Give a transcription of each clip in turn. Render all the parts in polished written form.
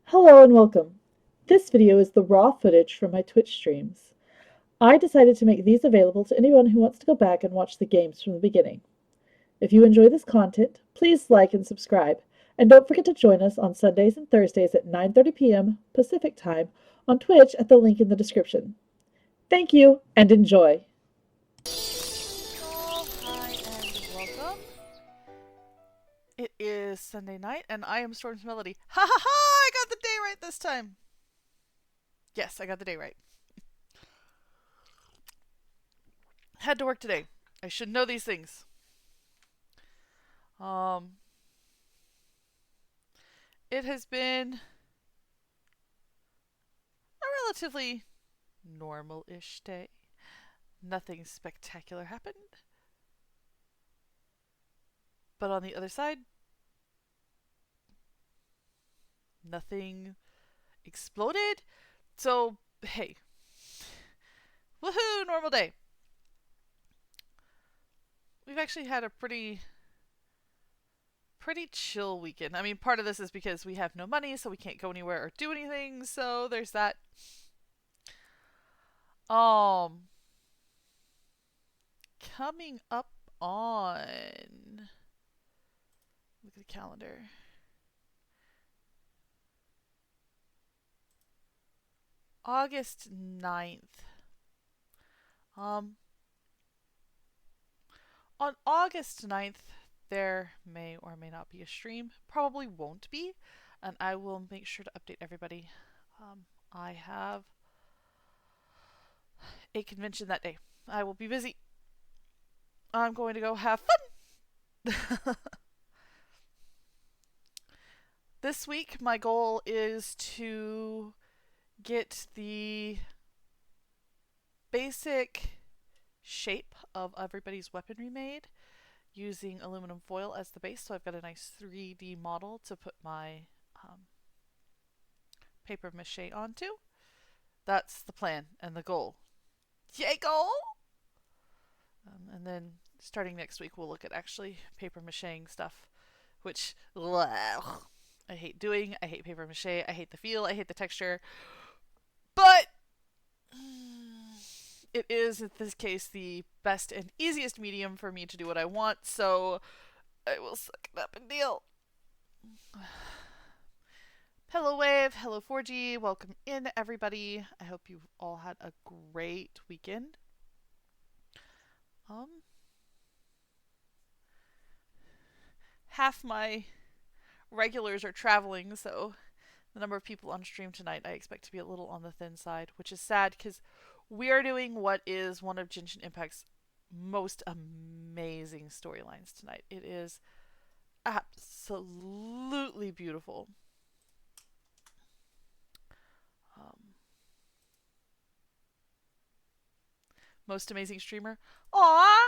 Hello and welcome. This video is the raw footage from my Twitch streams. I decided to make these available to anyone who wants to go back and watch the games from the beginning. If you enjoy this content, please like and subscribe, and don't forget to join us on Sundays and Thursdays at 9:30 p.m. Pacific Time on Twitch at the link in the description. Thank you and enjoy! Oh, hi and welcome. It is Sunday night and I am Storm's Melody. Ha ha ha! I got the day right this time. Yes, I got the day right. Had to work today. I should know these things. Um, it has been a relatively normal-ish day. Nothing spectacular happened. But on the other side, nothing exploded. So, hey. Woohoo, normal day. We've actually had a pretty chill weekend. I mean, part of this is because we have no money, so we can't go anywhere or do anything. So there's that. Um, Coming up on, look at the calendar. August 9th. Um, on August 9th, there may or may not be a stream. Probably won't be, and I will make sure to update everybody. I have a convention that day. I will be busy. I'm going to go have fun. This week, my goal is to get the basic shape of everybody's weaponry made using aluminum foil as the base. So I've got a nice 3D model to put my paper mache onto. That's the plan and the goal. Yay, goal! And then starting next week, we'll look at actually paper macheing stuff, which I hate doing. I hate paper mache. I hate the feel. I hate the texture. But it is, in this case, the best and easiest medium for me to do what I want, so I will suck it up and deal. Hello Wave, hello 4G, welcome in everybody. I hope you all had a great weekend. Half my regulars are traveling, so the number of people on stream tonight I expect to be a little on the thin side, which is sad because we are doing what is one of Genshin Impact's most amazing storylines tonight. It is absolutely beautiful. Most amazing streamer. Aww!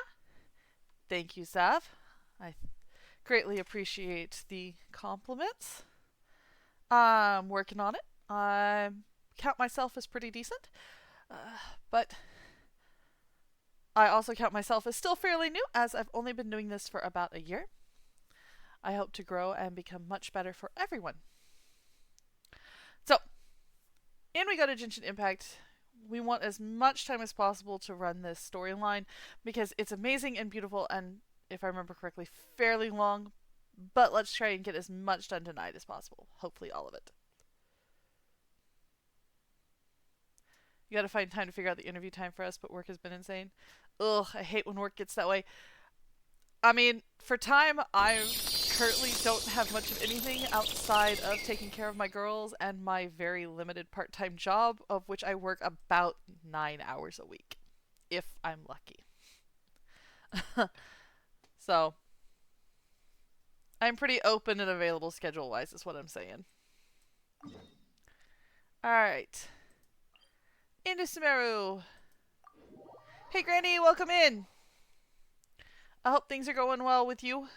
Thank you, Sav. I greatly appreciate the compliments. I'm working on it. I count myself as pretty decent, but I also count myself as still fairly new, as I've only been doing this for about a year. I hope to grow and become much better for everyone. So, in we go to Genshin Impact. We want as much time as possible to run this storyline because it's amazing and beautiful and, if I remember correctly, fairly long. But let's try and get as much done tonight as possible. Hopefully all of it. You gotta find time to figure out the interview time for us, but work has been insane. Ugh, I hate when work gets that way. I mean, for time, I currently don't have much of anything outside of taking care of my girls and my very limited part-time job, of which I work about 9 hours a week, if I'm lucky. So, I'm pretty open and available schedule-wise, is what I'm saying. Alright. Into Sumeru. Hey, Granny, welcome in. I hope things are going well with you.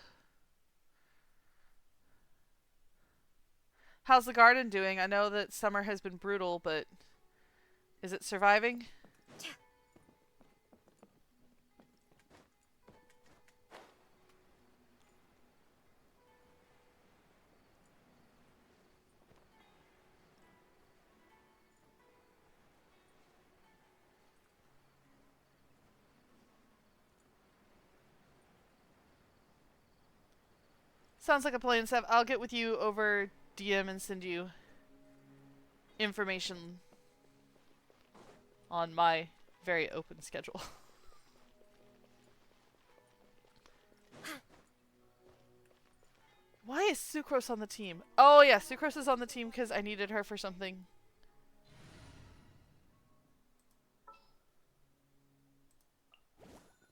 How's the garden doing? I know that summer has been brutal, but is it surviving? Sounds like a plan, Seth. I'll get with you over DM and send you information on my very open schedule. Why is Sucrose on the team? Oh yeah, Sucrose is on the team because I needed her for something.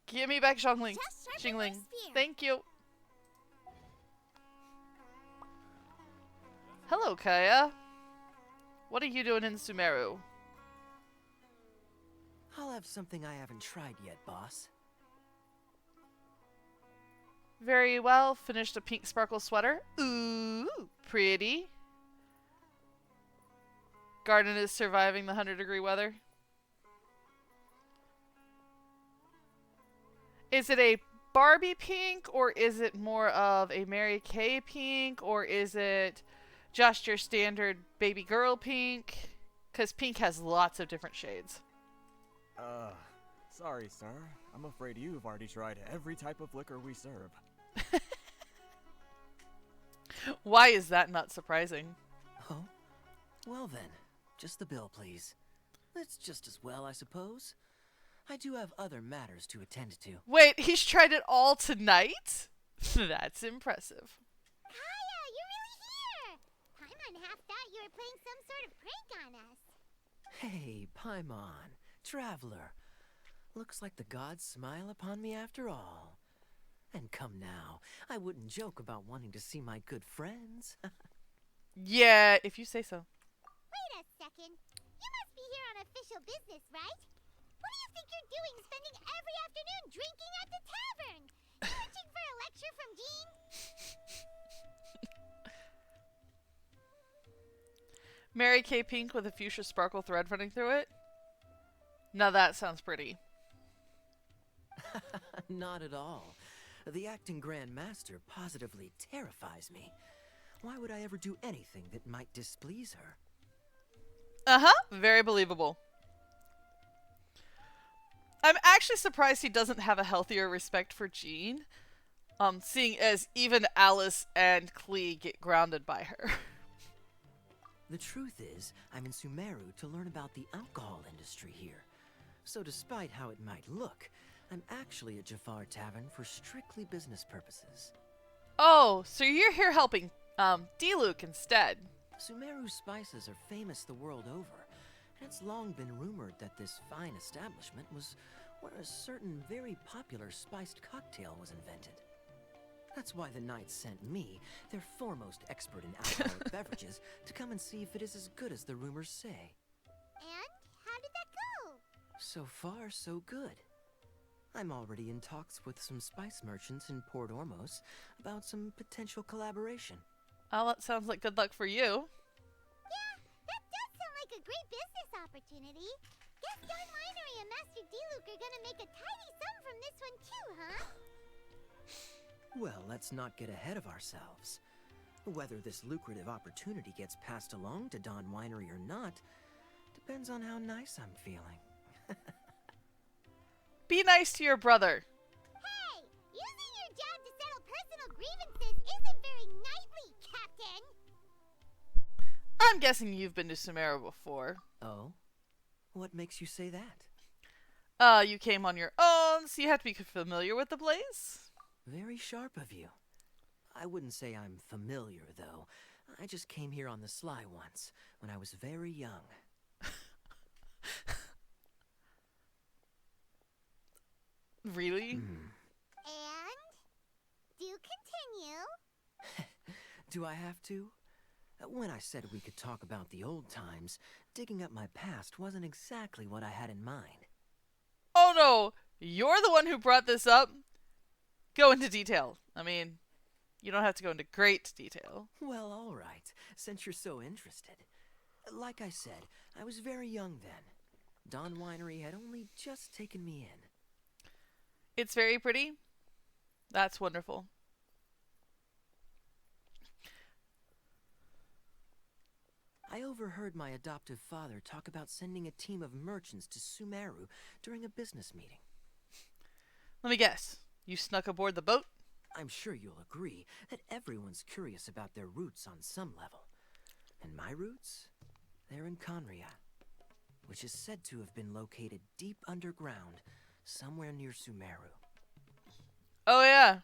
Give me back Xingling. Xingling. Thank you. Hello, Kaya. What are you doing in Sumeru? I'll have something I haven't tried yet, boss. Very well. Finished a pink sparkle sweater. Ooh, pretty. Garden is surviving the 100-degree weather. Is it a Barbie pink, or is it more of a Mary Kay pink, or is it just your standard baby girl pink? Because pink has lots of different shades. Sorry, sir. I'm afraid you've already tried every type of liquor we serve. Why is that not surprising? Oh? Well then, just the bill, please. That's just as well, I suppose. I do have other matters to attend to. Wait, he's tried it all tonight? That's impressive. Kaya, you're really here! Paimon half thought you were playing some sort of prank on us. Hey, Paimon, traveler. Looks like the gods smile upon me after all. And come now, I wouldn't joke about wanting to see my good friends. Yeah, if you say so. Wait a second. You must be here on official business, right? What do you think you're doing spending every afternoon drinking at the tavern? Searching for a lecture from Jean? Mary Kay pink with a fuchsia sparkle thread running through it. Now that sounds pretty. Not at all. The acting Grand Master positively terrifies me. Why would I ever do anything that might displease her? Uh-huh, very believable. I'm actually surprised he doesn't have a healthier respect for Jean, seeing as even Alice and Klee get grounded by her. The truth is, I'm in Sumeru to learn about the alcohol industry here. So despite how it might look, I'm actually at Jafar Tavern for strictly business purposes. Oh, so you're here helping D-Luke instead. Sumeru spices are famous the world over, and it's long been rumored that this fine establishment was where a certain very popular spiced cocktail was invented. That's why the Knights sent me, their foremost expert in alcoholic beverages, to come and see if it is as good as the rumors say. And how did that go? So far, so good. I'm already in talks with some spice merchants in Port Ormos about some potential collaboration. Oh, that sounds like good luck for you. Yeah, that does sound like a great business opportunity. Guess Don Winery and Master D-Luke are gonna make a tidy sum from this one too, huh? Well, let's not get ahead of ourselves. Whether this lucrative opportunity gets passed along to Don Winery or not depends on how nice I'm feeling. Be nice to your brother. Hey, using your job to settle personal grievances isn't very knightly, Captain. I'm guessing you've been to Sumeru before. Oh? What makes you say that? You came on your own, so you have to be familiar with the place. Very sharp of you. I wouldn't say I'm familiar, though. I just came here on the sly once, when I was very young. Really? And? Do continue. Do I have to? When I said we could talk about the old times, digging up my past wasn't exactly what I had in mind. Oh no, you're the one who brought this up. Go into detail. I mean, you don't have to go into great detail. Well, all right, since you're so interested. Like I said, I was very young then. Don Winery had only just taken me in. It's very pretty. That's wonderful. I overheard my adoptive father talk about sending a team of merchants to Sumeru during a business meeting. Let me guess. You snuck aboard the boat? I'm sure you'll agree that everyone's curious about their roots on some level. And my roots? They're in Conria, which is said to have been located deep underground, somewhere near Sumeru. Oh yeah.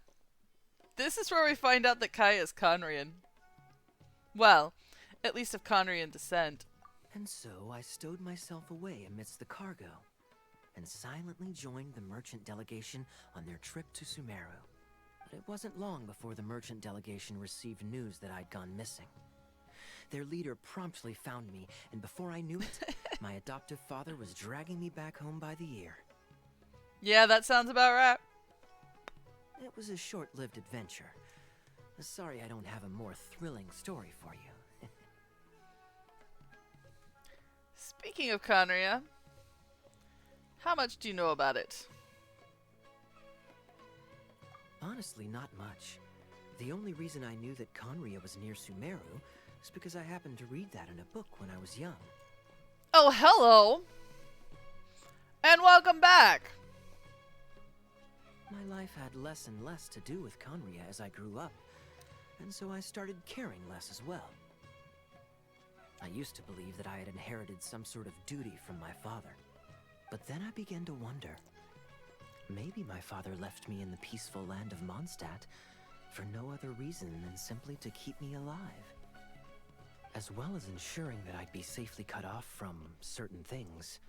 This is where we find out that Kaya is Conrian. Well, at least of Conrian descent. And so I stowed myself away amidst the cargo, and silently joined the merchant delegation on their trip to Sumeru. But it wasn't long before the merchant delegation received news that I'd gone missing. Their leader promptly found me, and before I knew it, my adoptive father was dragging me back home by the ear. Yeah, that sounds about right. It was a short-lived adventure. Sorry I don't have a more thrilling story for you. Speaking of Conria, how much do you know about it? Honestly, not much. The only reason I knew that Conria was near Sumeru is because I happened to read that in a book when I was young. Oh, hello! And welcome back! My life had less and less to do with Conria as I grew up, and so I started caring less as well. I used to believe that I had inherited some sort of duty from my father, but then I began to wonder. Maybe my father left me in the peaceful land of Mondstadt for no other reason than simply to keep me alive. As well as ensuring that I'd be safely cut off from certain things.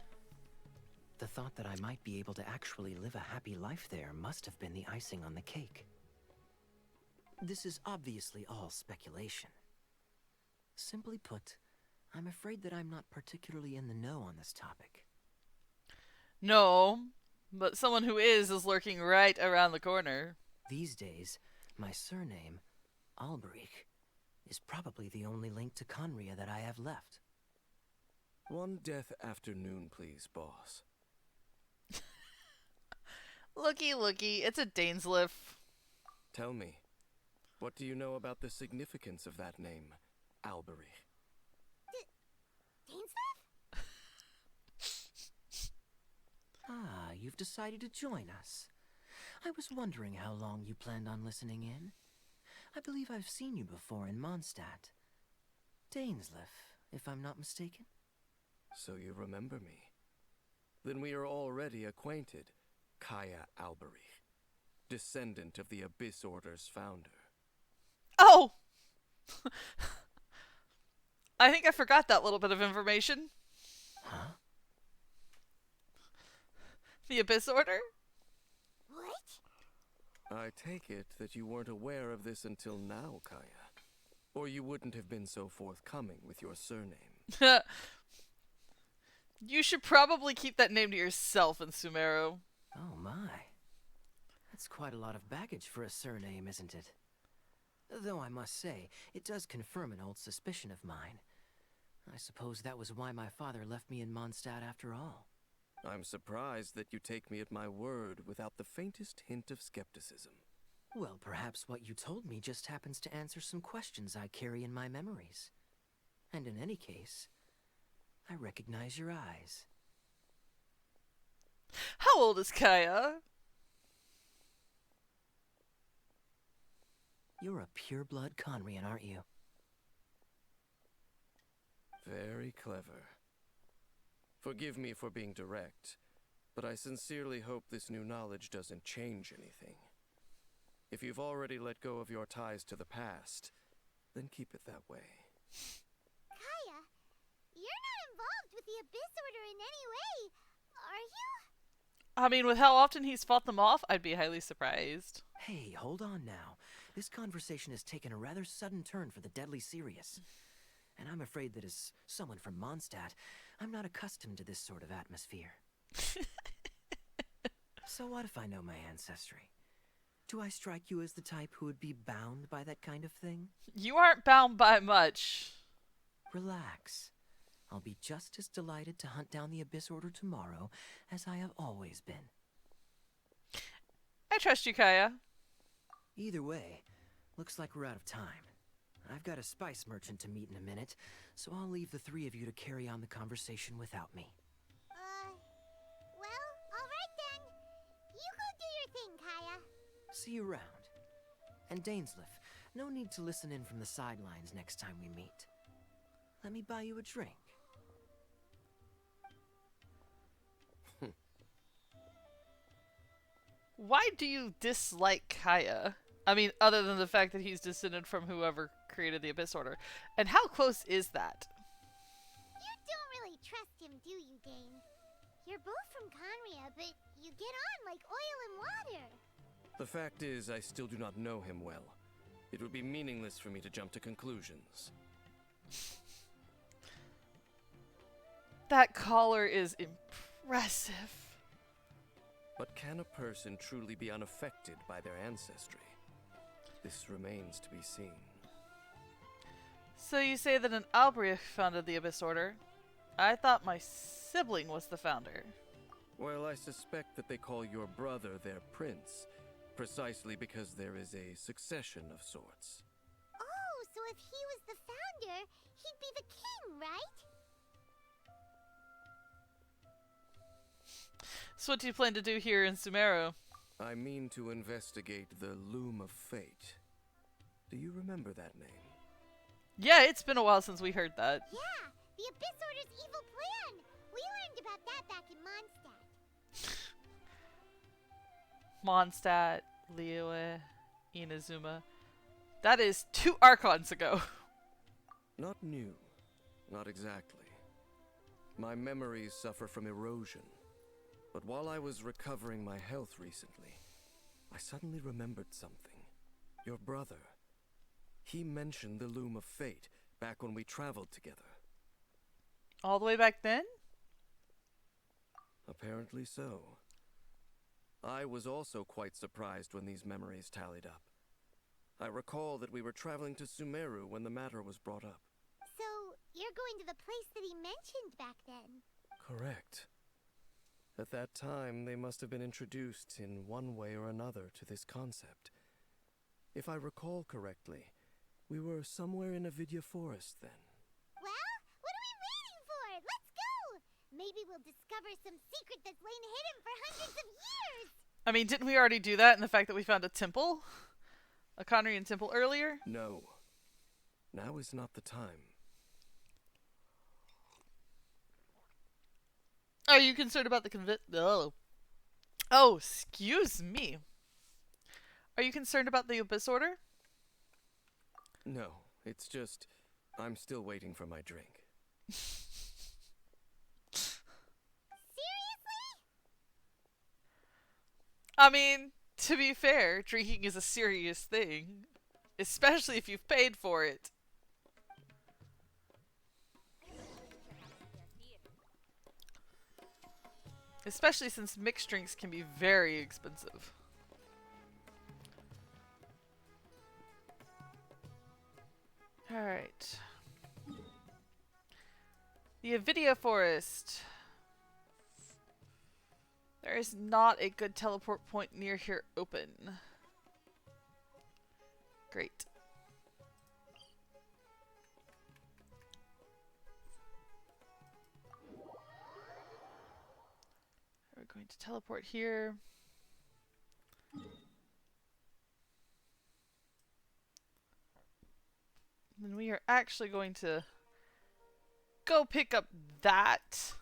The thought that I might be able to actually live a happy life there must have been the icing on the cake. This is obviously all speculation. Simply put, I'm afraid that I'm not particularly in the know on this topic. No, but someone who is lurking right around the corner. These days, my surname, Alberich, is probably the only link to Conria that I have left. One death afternoon, please, boss. Looky, it's a Dainsliff. Tell me, what do you know about the significance of that name, Alberich? Dainsliff? Ah, you've decided to join us. I was wondering how long you planned on listening in. I believe I've seen you before in Mondstadt. Dainsliff, if I'm not mistaken. So you remember me. Then we are already acquainted. Kaya Alberich, descendant of the Abyss Order's founder. Oh! I think I forgot that little bit of information. Huh? The Abyss Order? What? I take it that you weren't aware of this until now, Kaya. Or you wouldn't have been so forthcoming with your surname. You should probably keep that name to yourself in Sumeru. Oh my. That's quite a lot of baggage for a surname, isn't it? Though I must say, it does confirm an old suspicion of mine. I suppose that was why my father left me in Mondstadt after all. I'm surprised that you take me at my word without the faintest hint of skepticism. Well, perhaps what you told me just happens to answer some questions I carry in my memories. And in any case, I recognize your eyes. How old is Kaya? You're a pure-blood Conrian, aren't you? Very clever. Forgive me for being direct, but I sincerely hope this new knowledge doesn't change anything. If you've already let go of your ties to the past, then keep it that way. Kaya, you're not involved with the Abyss Order in any way, are you? I mean, with how often he's fought them off, I'd be highly surprised. Hey, hold on now. This conversation has taken a rather sudden turn for the deadly serious. And I'm afraid that as someone from Mondstadt, I'm not accustomed to this sort of atmosphere. So what if I know my ancestry? Do I strike you as the type who would be bound by that kind of thing? You aren't bound by much. Relax. I'll be just as delighted to hunt down the Abyss Order tomorrow as I have always been. I trust you, Kaya. Either way, looks like we're out of time. I've got a spice merchant to meet in a minute, so I'll leave the three of you to carry on the conversation without me. Well, alright then. You go do your thing, Kaya. See you around. And Dainsleif, no need to listen in from the sidelines next time we meet. Let me buy you a drink. Why do you dislike Kaya? I mean, other than the fact that he's descended from whoever created the Abyss Order. And how close is that? You don't really trust him, do you, Dane? You're both from Conria, but you get on like oil and water. The fact is, I still do not know him well. It would be meaningless for me to jump to conclusions. That collar is impressive. But can a person truly be unaffected by their ancestry? This remains to be seen. So you say that an Albriach founded the Abyss Order. I thought my sibling was the founder. Well, I suspect that they call your brother their prince, precisely because there is a succession of sorts. Oh, so if he was the founder, he'd be the king, right? So what do you plan to do here in Sumeru? I mean to investigate the Loom of Fate. Do you remember that name? Yeah, it's been a while since we heard that. Yeah, the Abyss Order's evil plan. We learned about that back in Mondstadt. Mondstadt, Liyue, Inazuma. That is 2 Archons ago. Not new. Not exactly. My memories suffer from erosion. But while I was recovering my health recently, I suddenly remembered something. Your brother. He mentioned the Loom of Fate back when we traveled together. All the way back then? Apparently so. I was also quite surprised when these memories tallied up. I recall that we were traveling to Sumeru when the matter was brought up. So, you're going to the place that he mentioned back then? Correct. At that time, they must have been introduced in one way or another to this concept. If I recall correctly, we were somewhere in Avidya Forest then. Well, what are we waiting for? Let's go! Maybe we'll discover some secret that's lain hidden for hundreds of years! I mean, didn't we already do that in the fact that we found a temple? A Conrian temple earlier? No. Now is not the time. Are you concerned about the Oh, excuse me. Are you concerned about the Abyss Order? No, it's just, I'm still waiting for my drink. Seriously? I mean, to be fair, drinking is a serious thing. Especially if you've paid for it. Especially since mixed drinks can be very expensive. Alright. The Avidya Forest. There is not a good teleport point near here open. Great. We're going to teleport here. Then we are actually going to go pick up that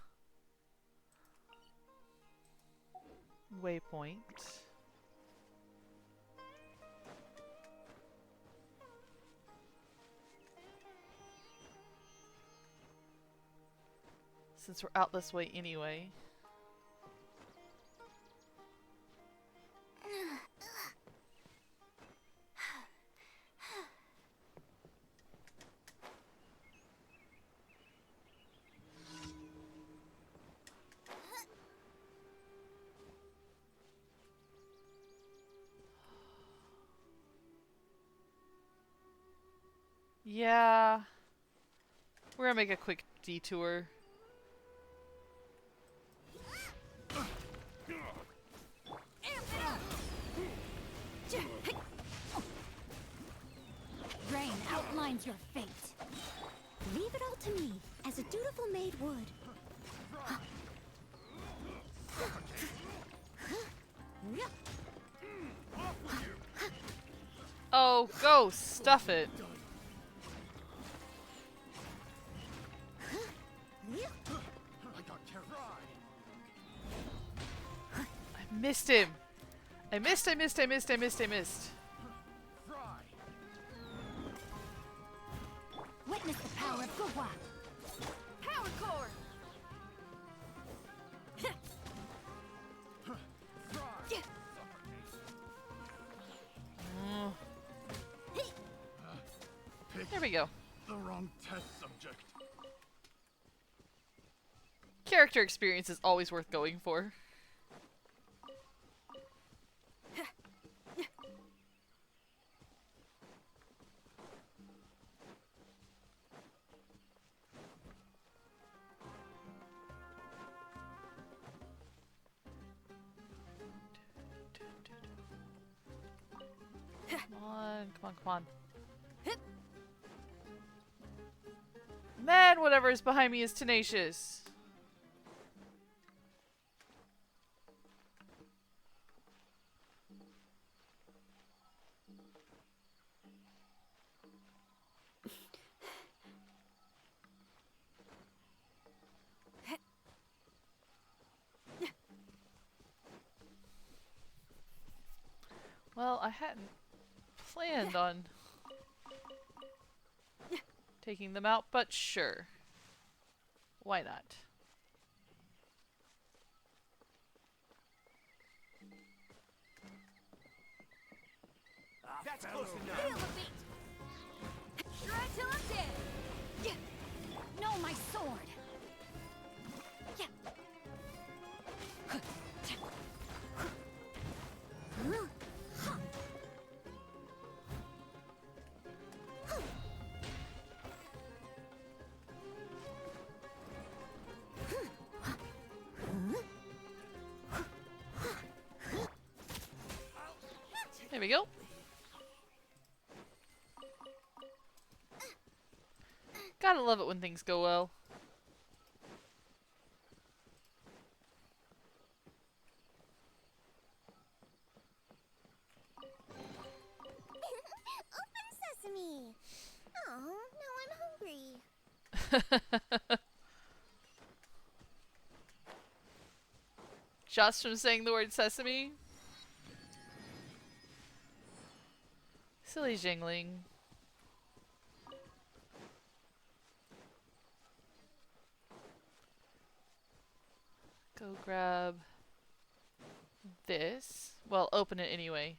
waypoint. Since we're out this way anyway. Yeah. We're gonna make a quick detour. Rain outlines your fate. Leave it all to me, as a dutiful maid would. No, go stuff it. I missed him. I missed. Witness the power of Gua. Power core. There we go. The wrong test subject. Character experience is always worth going for. Come on. Man, whatever is behind me is tenacious. Well, I hadn't planned on taking them out, but sure. Why not? That's close enough. Feel the beat. Strike till I'm dead. No, my sword. There we go. Gotta love it when things go well. Open sesame. Oh, now I'm hungry. Just from saying the word sesame? Silly jingling. Go grab this. Well, open it anyway.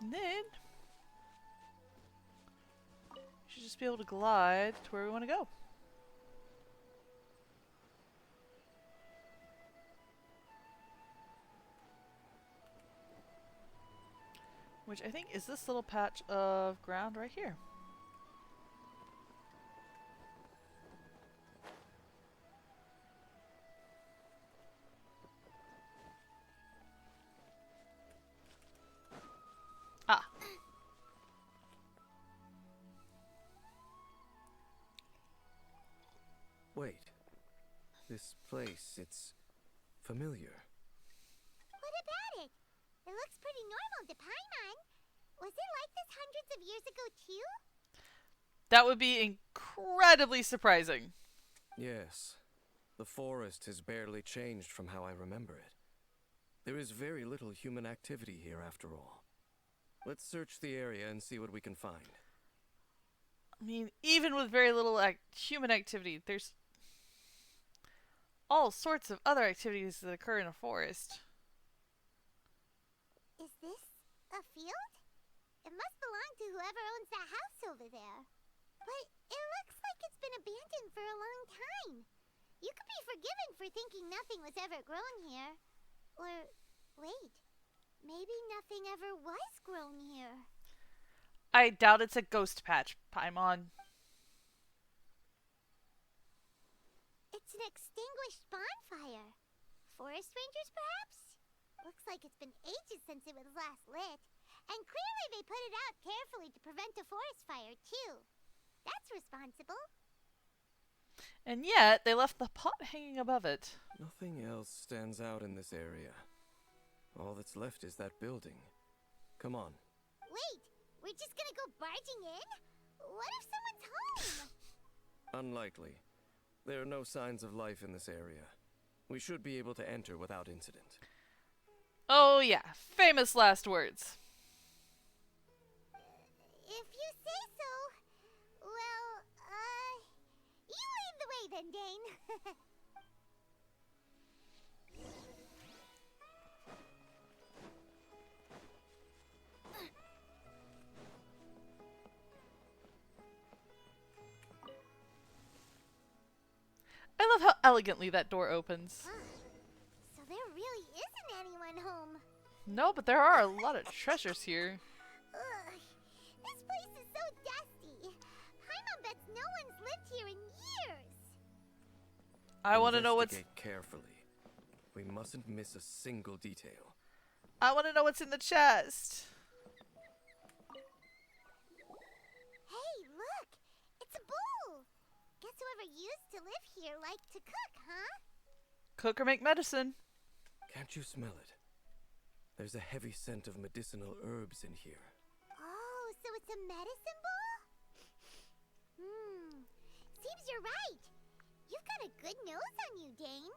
And then we should just be able to glide to where we want to go. Which I think is this little patch of ground right here. Ah. Wait. This place, it's familiar. What about it? It looks pretty normal to Paimon. Was it like this hundreds of years ago too? That would be incredibly surprising. Yes. The forest has barely changed from how I remember it. There is very little human activity here after all. Let's search the area and see what we can find. I mean, even with very little human activity, there's all sorts of other activities that occur in a forest. Is this a field? It must belong to whoever owns that house over there. But it looks like it's been abandoned for a long time. You could be forgiven for thinking nothing was ever grown here. Or, wait, maybe nothing ever was grown here. I doubt it's a ghost patch, Paimon. an extinguished bonfire. Forest rangers, perhaps? Looks like it's been ages since it was last lit. And clearly they put it out carefully to prevent a forest fire, too. That's responsible. And yet, they left the pot hanging above it. Nothing else stands out in this area. All that's left is that building. Come on. Wait, we're just gonna go barging in? What if someone's home? Unlikely. There are no signs of life in this area. We should be able to enter without incident. Oh yeah, famous last words. If you say so. Well, you lead the way then, Dane. I love how elegantly that door opens. So there really isn't anyone home. No, but there are a lot of treasures here. Ugh, this place is so dusty. Paimon bets no one's lived here in years. I want to know what's... Investigate carefully. We mustn't miss a single detail. I want to know what's in the chest. Hey, look! It's a bull! Guess whoever used to live here liked to cook, huh? Cook or make medicine. Can't you smell it? There's a heavy scent of medicinal herbs in here. Oh, so it's a medicine bull? Seems you're right. You've got a good nose on you, Dane.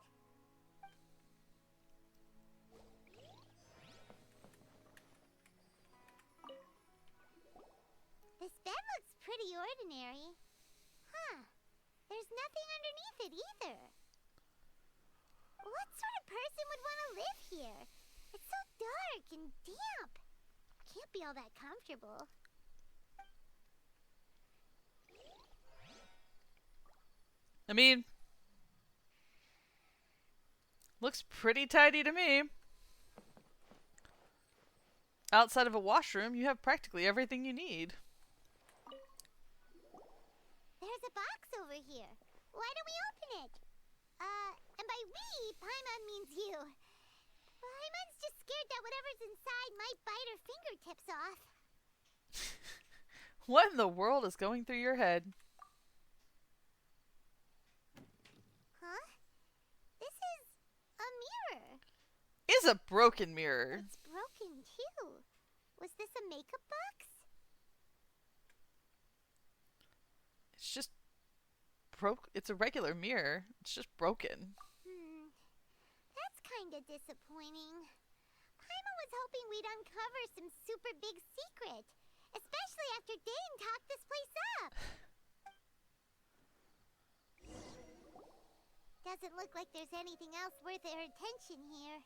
This bed looks pretty ordinary. Huh. There's nothing underneath it either. What sort of person would want to live here? It's so dark and damp. Can't be all that comfortable. I mean, looks pretty tidy to me. Outside of a washroom, you have practically everything you need. There's a box over here. Why don't we open it? And by we, Paimon means you. Paimon's just scared that whatever's inside might bite her fingertips off. What in the world is going through your head? Huh? This is a mirror. Is a broken mirror. It's broken too. Was this a makeup box? It's just broke. It's a regular mirror. It's just broken. That's kinda disappointing. Paimon was hoping we'd uncover some super big secret. Especially after Dane talked this place up. Doesn't look like there's anything else worth our attention here.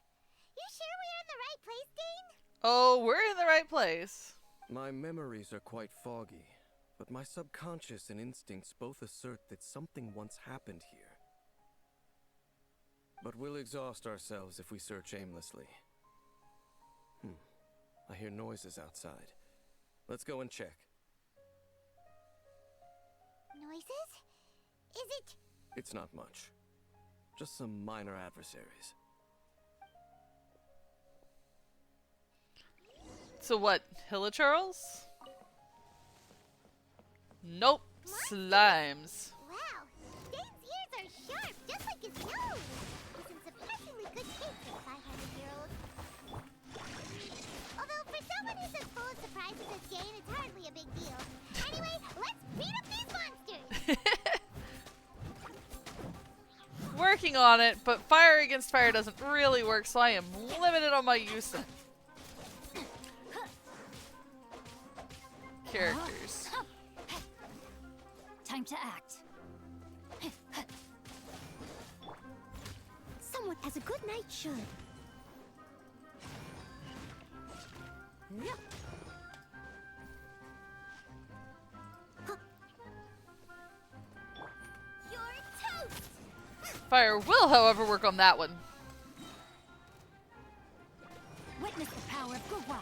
You sure we're in the right place, Dane? Oh, we're in the right place. My memories are quite foggy, but my subconscious and instincts both assert that something once happened here. But we'll exhaust ourselves if we search aimlessly. I hear noises outside. Let's go and check. Noises? Is it... It's not much. Just some minor adversaries. So what, Hilichurls? Nope, slimes. Wow, Dane's ears are sharp, just like his nose. He's in surprisingly good shape for a 500-year-old. Although for someone who's as full of surprises as Dane, it's hardly a big deal. Anyway, let's beat up these monsters! Working on it, but fire against fire doesn't really work, so I am limited on my use of characters. Time to act. Someone as a good knight should. You're toast! Fire will, however, work on that one. Witness the power of Gugwa.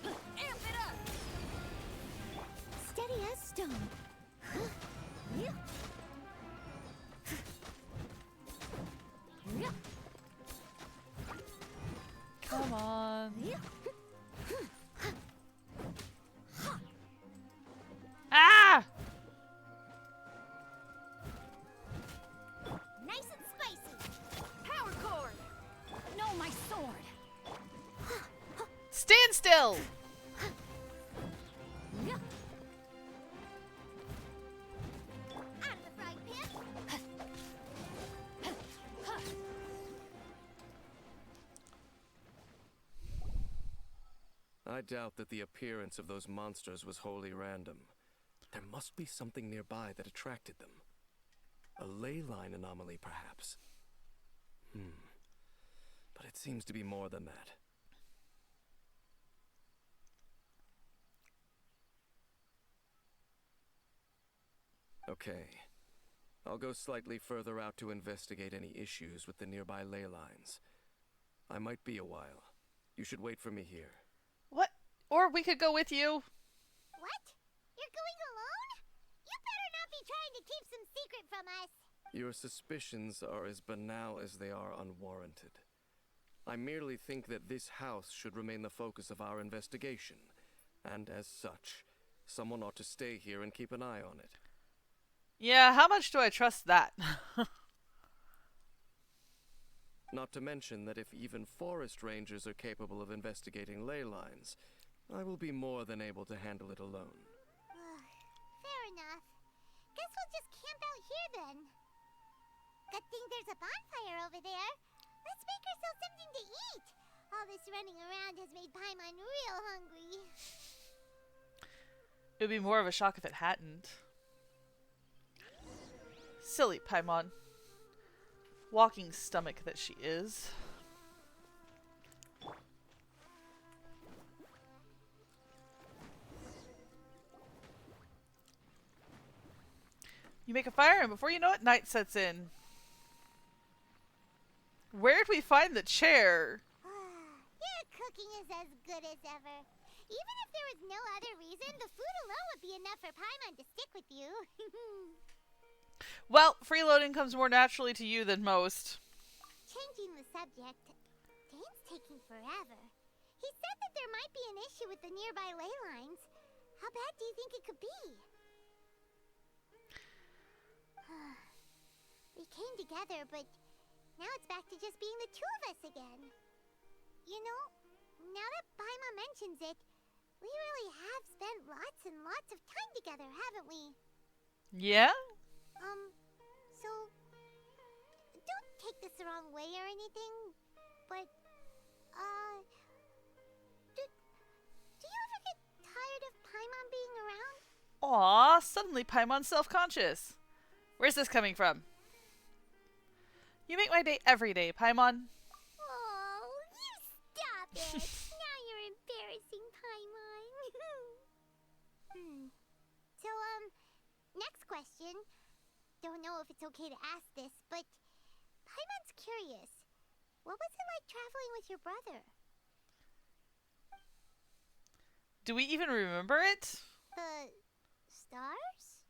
Amp it up! Steady as stone. Come on. Ah! Nice and spicy. Power cord. No, my sword. Stand still! Out of the frying pan. I doubt that the appearance of those monsters was wholly random. There must be something nearby that attracted them. A ley line anomaly, perhaps. But it seems to be more than that. Okay. I'll go slightly further out to investigate any issues with the nearby ley lines. I might be a while. You should wait for me here. What? Or we could go with you. What? You're going alone? You better not be trying to keep some secret from us. Your suspicions are as banal as they are unwarranted. I merely think that this house should remain the focus of our investigation, and as such, someone ought to stay here and keep an eye on it. Yeah, how much do I trust that? Not to mention that if even forest rangers are capable of investigating ley lines, I will be more than able to handle it alone. Fair enough. Guess we'll just camp out here then. Good thing there's a bonfire over there. Let's make ourselves something to eat. All this running around has made Paimon real hungry. It would be more of a shock if it hadn't. Silly Paimon. Walking stomach that she is. You make a fire and before you know it, night sets in. Where'd we find the chair? Your cooking is as good as ever. Even if there was no other reason, the food alone would be enough for Paimon to stick with you. Well, freeloading comes more naturally to you than most. Changing the subject, Dane's taking forever. He said that there might be an issue with the nearby ley lines. How bad do you think it could be? We came together, but now it's back to just being the two of us again. You know, now that Paimon mentions it, we really have spent lots and lots of time together, haven't we? Yeah? So, don't take this the wrong way or anything, but, do you ever get tired of Paimon being around? Aw, suddenly Paimon's self-conscious. Where's this coming from? You make my day every day, Paimon. Oh, you stop it! Now you're embarrassing, Paimon. So, next question. Don't know if it's okay to ask this, but Paimon's curious. What was it like traveling with your brother? Do we even remember it? The stars?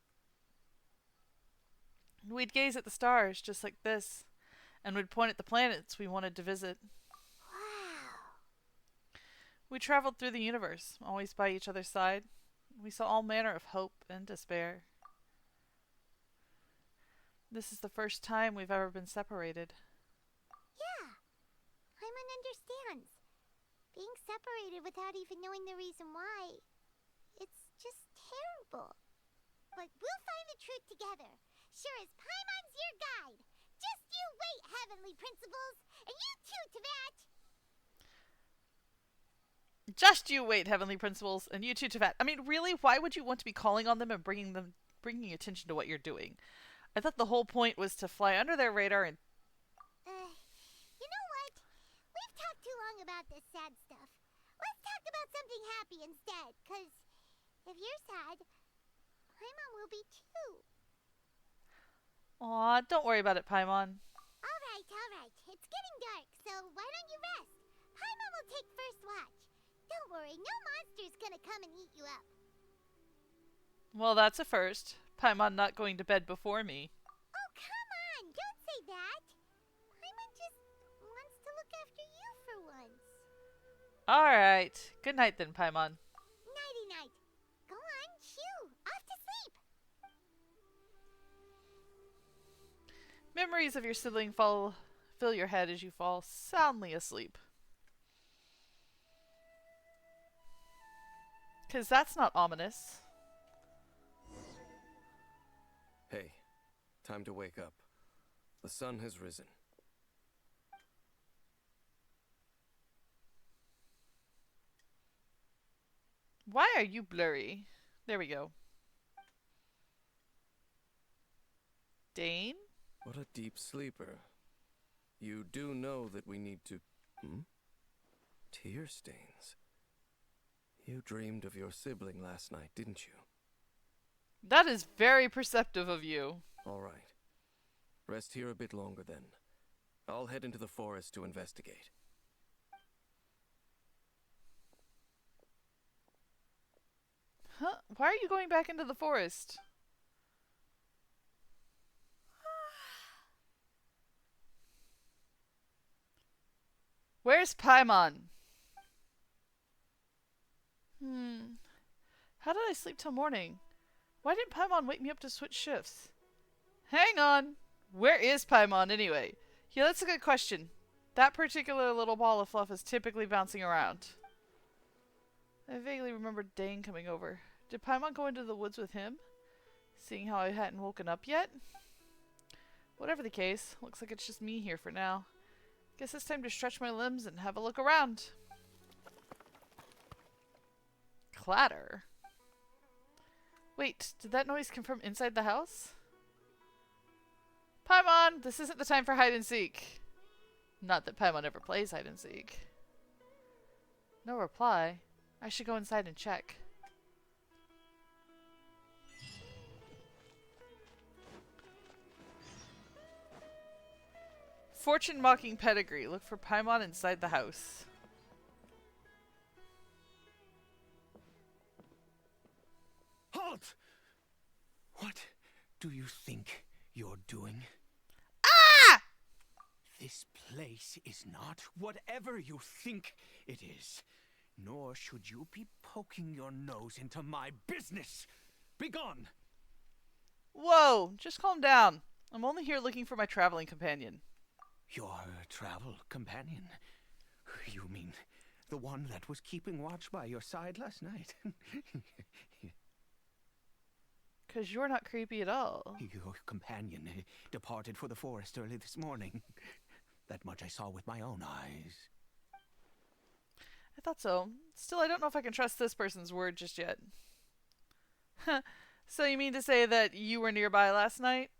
We'd gaze at the stars just like this, and we'd point at the planets we wanted to visit. Wow. We traveled through the universe, always by each other's side. We saw all manner of hope and despair. This is the first time we've ever been separated. Yeah. Paimon understands. Being separated without even knowing the reason why, it's just terrible. But we'll find the truth together. Sure as Paimon's your guide. Just you wait, Heavenly Principles. And you too, Teyvat. Just you wait, Heavenly Principles, and you too, Teyvat. I mean, really? Why would you want to be calling on them and bringing attention to what you're doing? I thought the whole point was to fly under their radar and... You know what? We've talked too long about this sad stuff. Let's talk about something happy instead, because if you're sad, Paimon will be too. Aw, don't worry about it, Paimon. Alright. It's getting dark, so why don't you rest? Paimon will take first watch. Don't worry, no monster's gonna come and eat you up. Well, that's a first. Paimon not going to bed before me. Oh, come on! Don't say that! Paimon just wants to look after you for once. Alright. Good night then, Paimon. Nighty-night. Go on, shoo. Off to sleep. Memories of your sibling fill your head as you fall soundly asleep. Because that's not ominous. Hey, time to wake up. The sun has risen. Why are you blurry? There we go. Dane? What a deep sleeper. You do know that we need to... Tear stains. You dreamed of your sibling last night, didn't you? That is very perceptive of you. All right. Rest here a bit longer then. I'll head into the forest to investigate. Huh? Why are you going back into the forest? Where's Paimon? How did I sleep till morning? Why didn't Paimon wake me up to switch shifts? Hang on. Where is Paimon anyway? Yeah, that's a good question. That particular little ball of fluff is typically bouncing around. I vaguely remember Dane coming over. Did Paimon go into the woods with him? Seeing how I hadn't woken up yet? Whatever the case, looks like it's just me here for now. Guess it's time to stretch my limbs and have a look around. Clatter. Wait, did that noise come from inside the house? Paimon, this isn't the time for hide and seek. Not that Paimon ever plays hide and seek. No reply. I should go inside and check. Fortune-mocking pedigree. Look for Paimon inside the house. Halt! What do you think you're doing? Ah! This place is not whatever you think it is. Nor should you be poking your nose into my business. Begone! Whoa, just calm down. I'm only here looking for my traveling companion. Your travel companion? You mean the one that was keeping watch by your side last night? 'Cause you're not creepy at all. Your companion departed for the forest early this morning. That much I saw with my own eyes. I thought so. Still, I don't know if I can trust this person's word just yet. So you mean to say that you were nearby last night?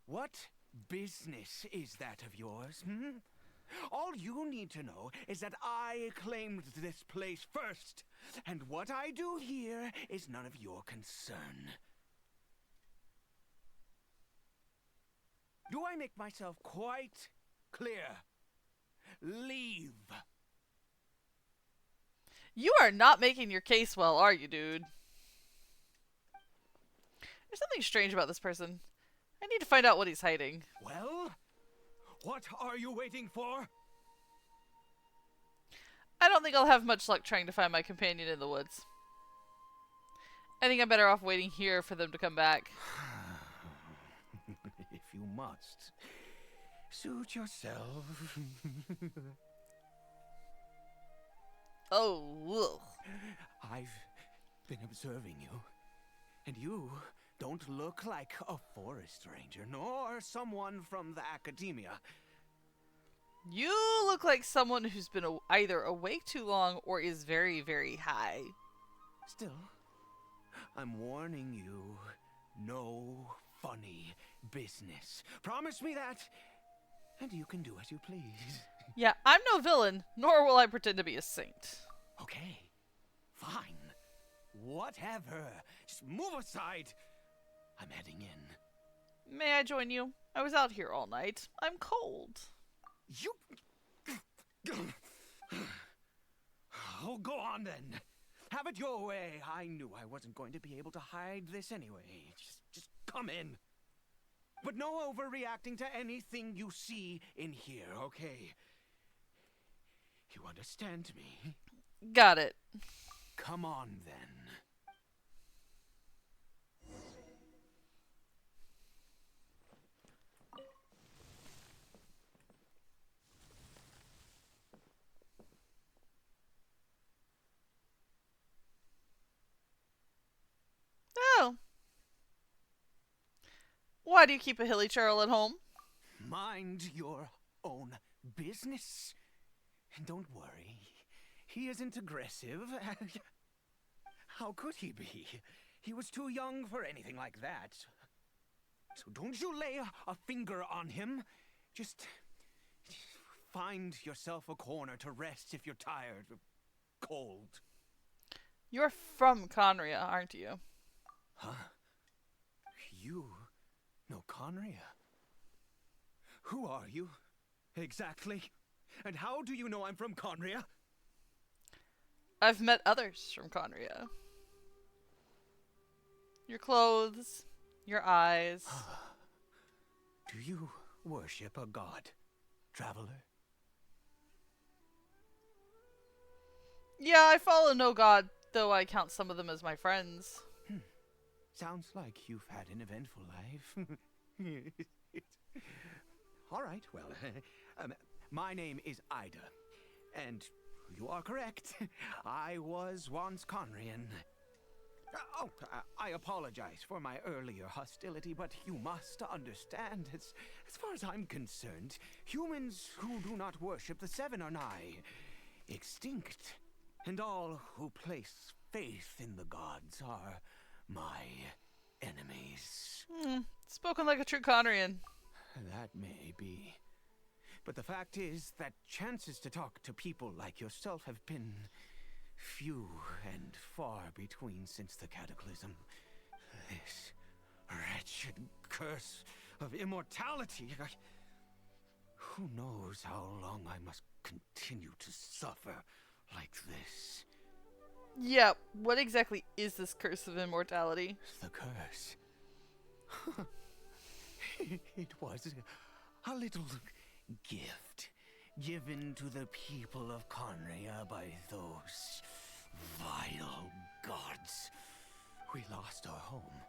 What business is that of yours, hmm? All you need to know is that I claimed this place first, and what I do here is none of your concern. Do I make myself quite clear? Leave. You are not making your case well, are you, dude? There's something strange about this person. I need to find out what he's hiding. Well, what are you waiting for? I don't think I'll have much luck trying to find my companion in the woods. I think I'm better off waiting here for them to come back. If you must, suit yourself. Oh, ugh. I've been observing you, and you don't look like a forest ranger, nor someone from the academia. You look like someone who's been either awake too long or is very, very high. Still, I'm warning you, no funny business. Promise me that, and you can do as you please. Yeah, I'm no villain, nor will I pretend to be a saint. Okay, fine. Whatever. Just move aside. I'm heading in. May I join you? I was out here all night. I'm cold. You... Oh, go on then. Have it your way. I knew I wasn't going to be able to hide this anyway. Just come in. But no overreacting to anything you see in here, okay? You understand me? Got it. Come on, then. Oh. Why do you keep a hilly churl at home? Mind your own business. And don't worry, he isn't aggressive. How could he be? He was too young for anything like that. So don't you lay a finger on him. Just find yourself a corner to rest if you're tired or cold. You're from Conria, aren't you? Huh? You know Conria? Who are you, exactly? And how do you know I'm from Conria? I've met others from Conria. Your clothes, your eyes. Do you worship a god, traveler? Yeah, I follow no god, though I count some of them as my friends. Sounds like you've had an eventful life. All right, well, my name is Ida, and you are correct. I was once Conrian. I apologize for my earlier hostility, but you must understand, as far as I'm concerned, humans who do not worship the Seven are nigh extinct, and all who place faith in the gods are my enemies. Spoken like a true Conrian. That may be. But the fact is that chances to talk to people like yourself have been few and far between since the Cataclysm. This wretched curse of immortality. Who knows how long I must continue to suffer like this? Yeah, what exactly is this curse of immortality? The curse. It was a little gift given to the people of Conria by those vile gods. We lost our home,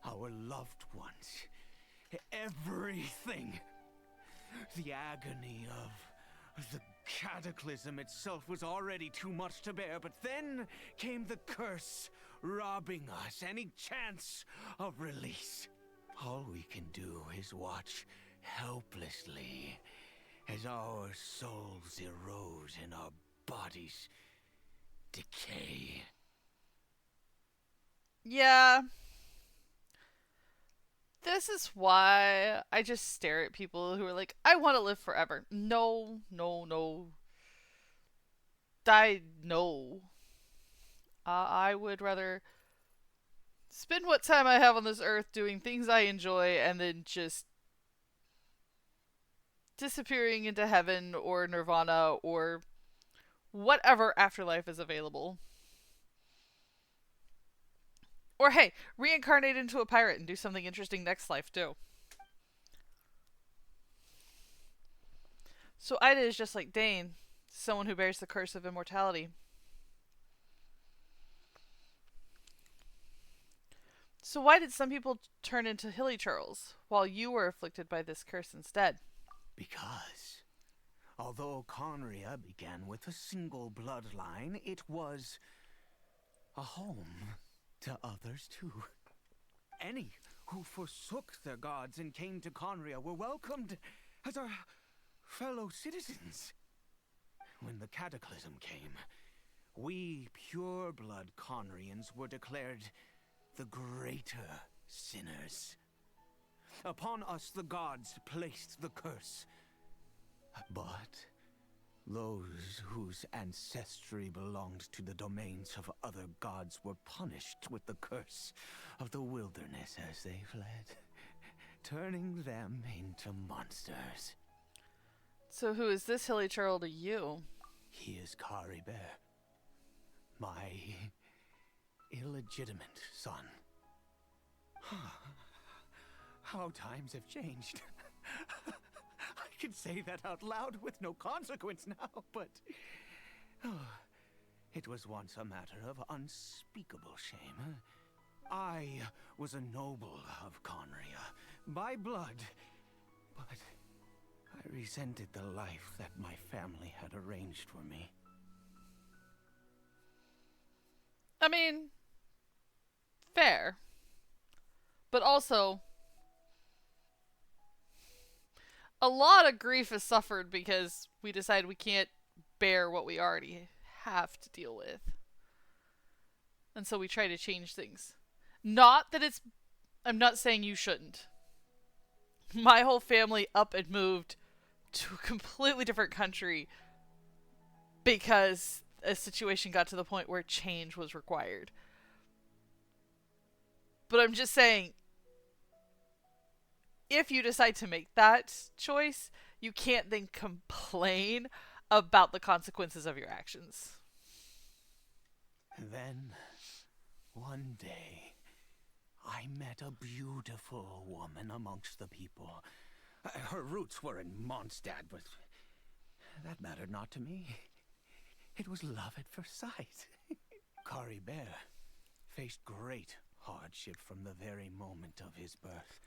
our loved ones, everything. The agony of the cataclysm itself was already too much to bear, but then came the curse, robbing us any chance of release. All we can do is watch helplessly as our souls erode and our bodies decay. Yeah. This is why I just stare at people who are like, I want to live forever. No, no, no. No. I would rather spend what time I have on this earth doing things I enjoy and then just disappearing into heaven or nirvana or whatever afterlife is available. Or hey, reincarnate into a pirate and do something interesting next life too. So Ida is just like Dane, someone who bears the curse of immortality. So why did some people turn into hilly churls, while you were afflicted by this curse instead? Because, although Conria began with a single bloodline, it was a home to others too. Any who forsook their gods and came to Conria were welcomed as our fellow citizens. When the cataclysm came, we pure-blood Conrians were declared the greater sinners. Upon us the gods placed the curse. But those whose ancestry belonged to the domains of other gods were punished with the curse of the wilderness as they fled, turning them into monsters. So who is this hilly churl to you? He is Kari Bear, my illegitimate son. How times have changed. I can say that out loud with no consequence now, but it was once a matter of unspeakable shame. I was a noble of Conria, by blood, but I resented the life that my family had arranged for me. I mean, fair. But also, a lot of grief is suffered because we decide we can't bear what we already have to deal with. And so we try to change things. Not that it's... I'm not saying you shouldn't. My whole family up and moved to a completely different country because a situation got to the point where change was required. But I'm just saying, if you decide to make that choice, you can't then complain about the consequences of your actions. Then, one day, I met a beautiful woman amongst the people. Her roots were in Mondstadt, but that mattered not to me. It was love at first sight. Caribert faced great hardship from the very moment of his birth.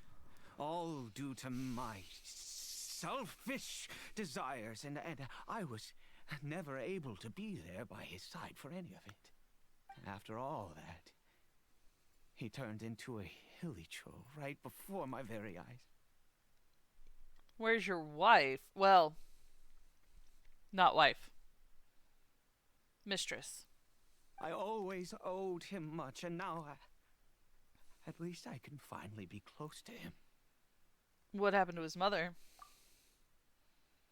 All due to my selfish desires, and I was never able to be there by his side for any of it. After all that, he turned into a Hilichurl right before my very eyes. Where's your wife? Well, not wife. Mistress. I always owed him much, and now at least I can finally be close to him. What happened to his mother?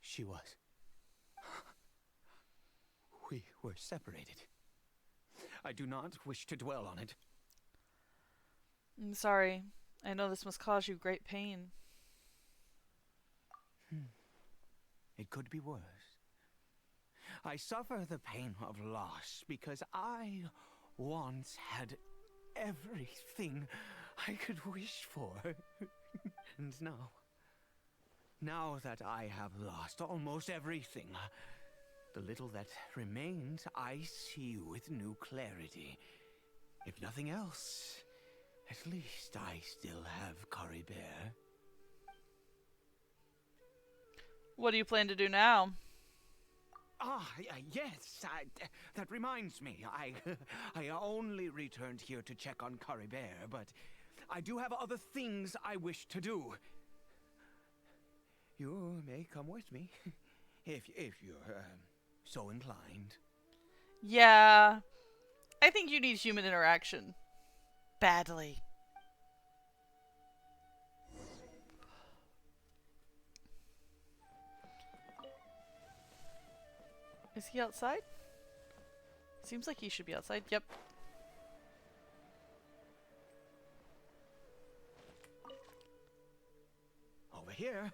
She was. We were separated. I do not wish to dwell on it. I'm sorry. I know this must cause you great pain. It could be worse. I suffer the pain of loss because I once had everything I could wish for. And now that I have lost almost everything, the little that remains I see with new clarity. If nothing else, at least I still have Caribert. What do you plan to do now? Yes, that reminds me. I only returned here to check on Caribert, but I do have other things I wish to do. You may come with me, if you're so inclined. Yeah, I think you need human interaction. Badly. Is he outside? Seems like he should be outside. Yep. Over here.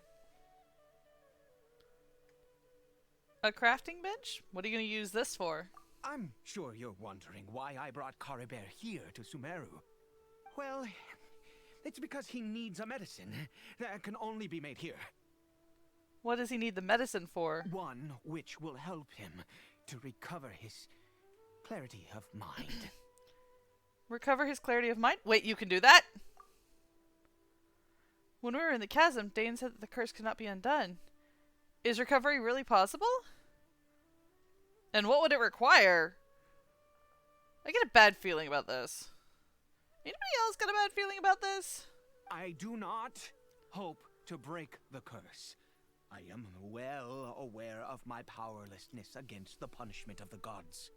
A crafting bench? What are you going to use this for? I'm sure you're wondering why I brought Caribert here to Sumeru. Well, it's because he needs a medicine that can only be made here. What does he need the medicine for? One which will help him to recover his clarity of mind. Recover his clarity of mind? Wait, you can do that? When we were in the chasm, Dane said that the curse could not be undone. Is recovery really possible? And what would it require? I get a bad feeling about this. Anybody else got a bad feeling about this? I do not hope to break the curse. I am well aware of my powerlessness against the punishment of the gods.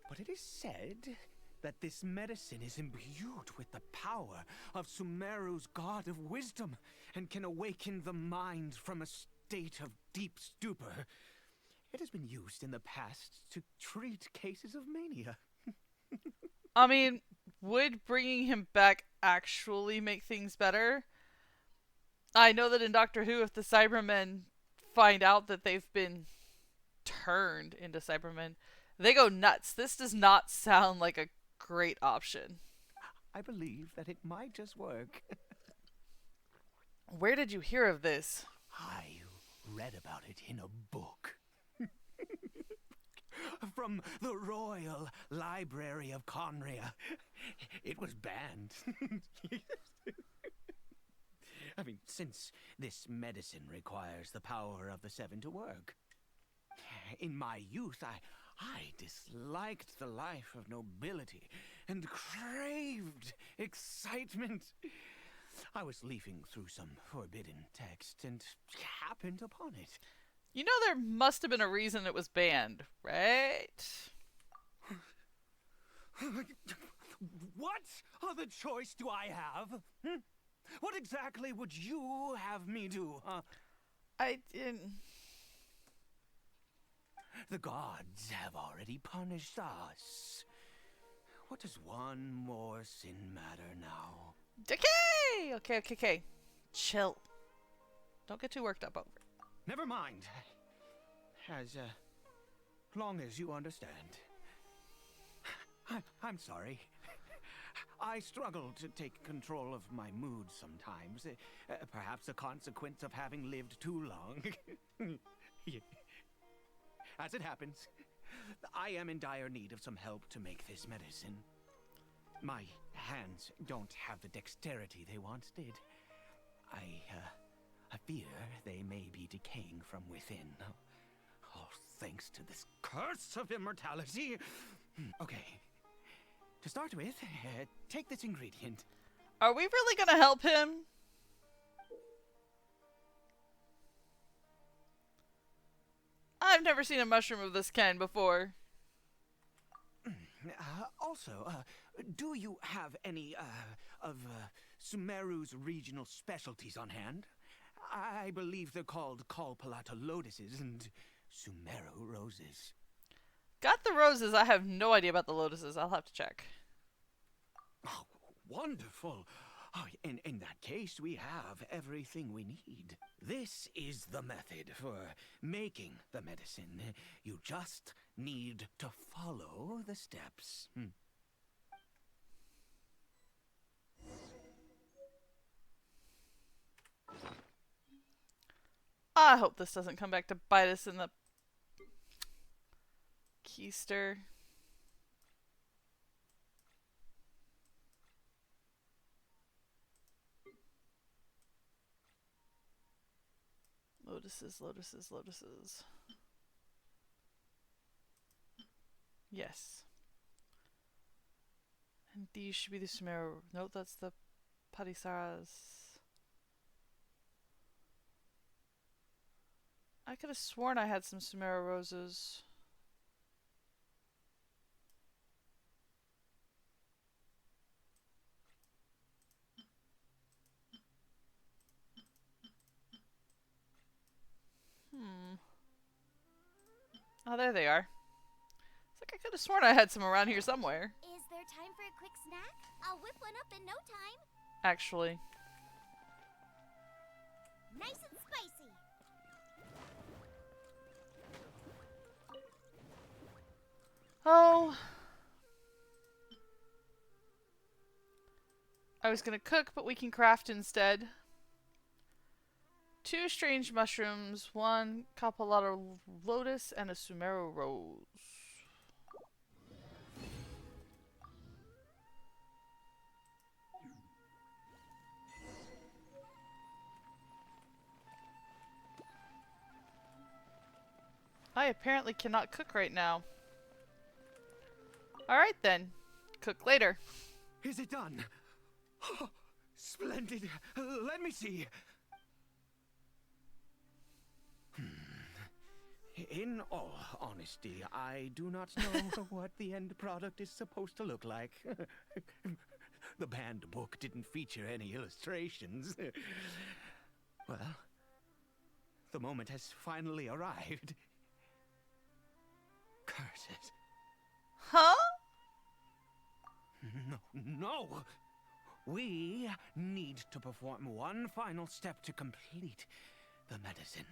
But it is said that this medicine is imbued with the power of Sumeru's god of wisdom and can awaken the mind from a state of deep stupor. It has been used in the past to treat cases of mania. I mean, would bringing him back actually make things better? I know that in Doctor Who, if the Cybermen find out that they've been turned into Cybermen, they go nuts. This does not sound like a great option. I believe that it might just work. Where did you hear of this? I read about it in a book. From the Royal Library of Conria. It was banned. I mean, since this medicine requires the power of the Seven to work. In my youth, I disliked the life of nobility and craved excitement. I was leafing through some forbidden text and happened upon it. You know there must have been a reason it was banned, right? What other choice do I have? Hmm? What exactly would you have me do, huh? I didn't... The gods have already punished us. What does one more sin matter now? Okay. Okay. Chill. Don't get too worked up over it. Never mind. As long as you understand. I'm sorry. I struggle to take control of my mood sometimes. Perhaps a consequence of having lived too long. As it happens, I am in dire need of some help to make this medicine. My hands don't have the dexterity they once did. I fear they may be decaying from within. Oh, thanks to this curse of immortality. Okay. To start with, take this ingredient. Are we really gonna help him? I've never seen a mushroom of this kind before. Also, do you have any of Sumeru's regional specialties on hand? I believe they're called Kalpalata lotuses and Sumeru roses. Got the roses. I have no idea about the lotuses. I'll have to check. Oh, wonderful. Oh, in that case, we have everything we need. This is the method for making the medicine. You just need to follow the steps. I hope this doesn't come back to bite us in the keister. Lotuses. Yes. And these should be the Sumeru. Nope, that's the Parisaras. I could have sworn I had some Sumeru roses. Oh, there they are. It's like I could have sworn I had some around here somewhere. Is there time for a quick snack? I'll whip one up in no time. Actually. Nice and spicy. Oh. I was gonna cook, but we can craft instead. 2 strange mushrooms, 1 Kapalata lotus, and a Sumeru rose. I apparently cannot cook right now. Alright then. Cook later. Is it done? Oh, splendid. Let me see. In all honesty, I do not know what the end product is supposed to look like. The banned book didn't feature any illustrations. Well, the moment has finally arrived. Curse it. Huh? No. We need to perform one final step to complete the medicine.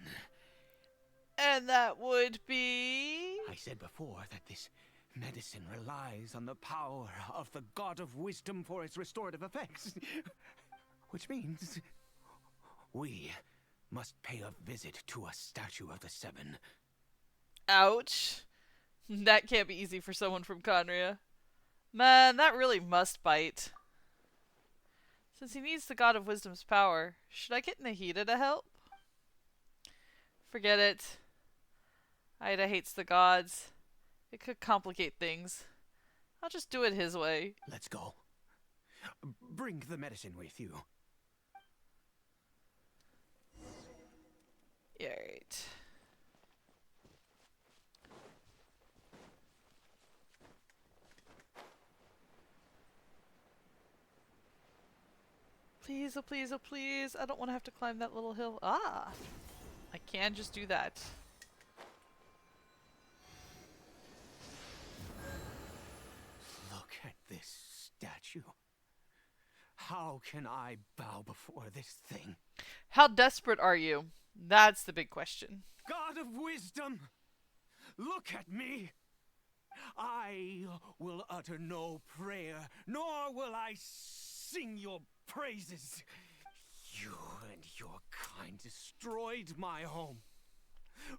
And that would be... I said before that this medicine relies on the power of the God of Wisdom for its restorative effects. Which means we must pay a visit to a statue of the Seven. Ouch. That can't be easy for someone from Conria. Man, that really must bite. Since he needs the God of Wisdom's power, should I get Nahida to help? Forget it. Ida hates the gods. It could complicate things. I'll just do it his way. Let's go. Bring the medicine with you. Alright. Please, oh please, oh please. I don't want to have to climb that little hill. Ah! I can just do that. Look at this statue. How can I bow before this thing? How desperate are you? That's the big question. God of wisdom, look at me. I will utter no prayer, nor will I sing your praises. You and your kind destroyed my home,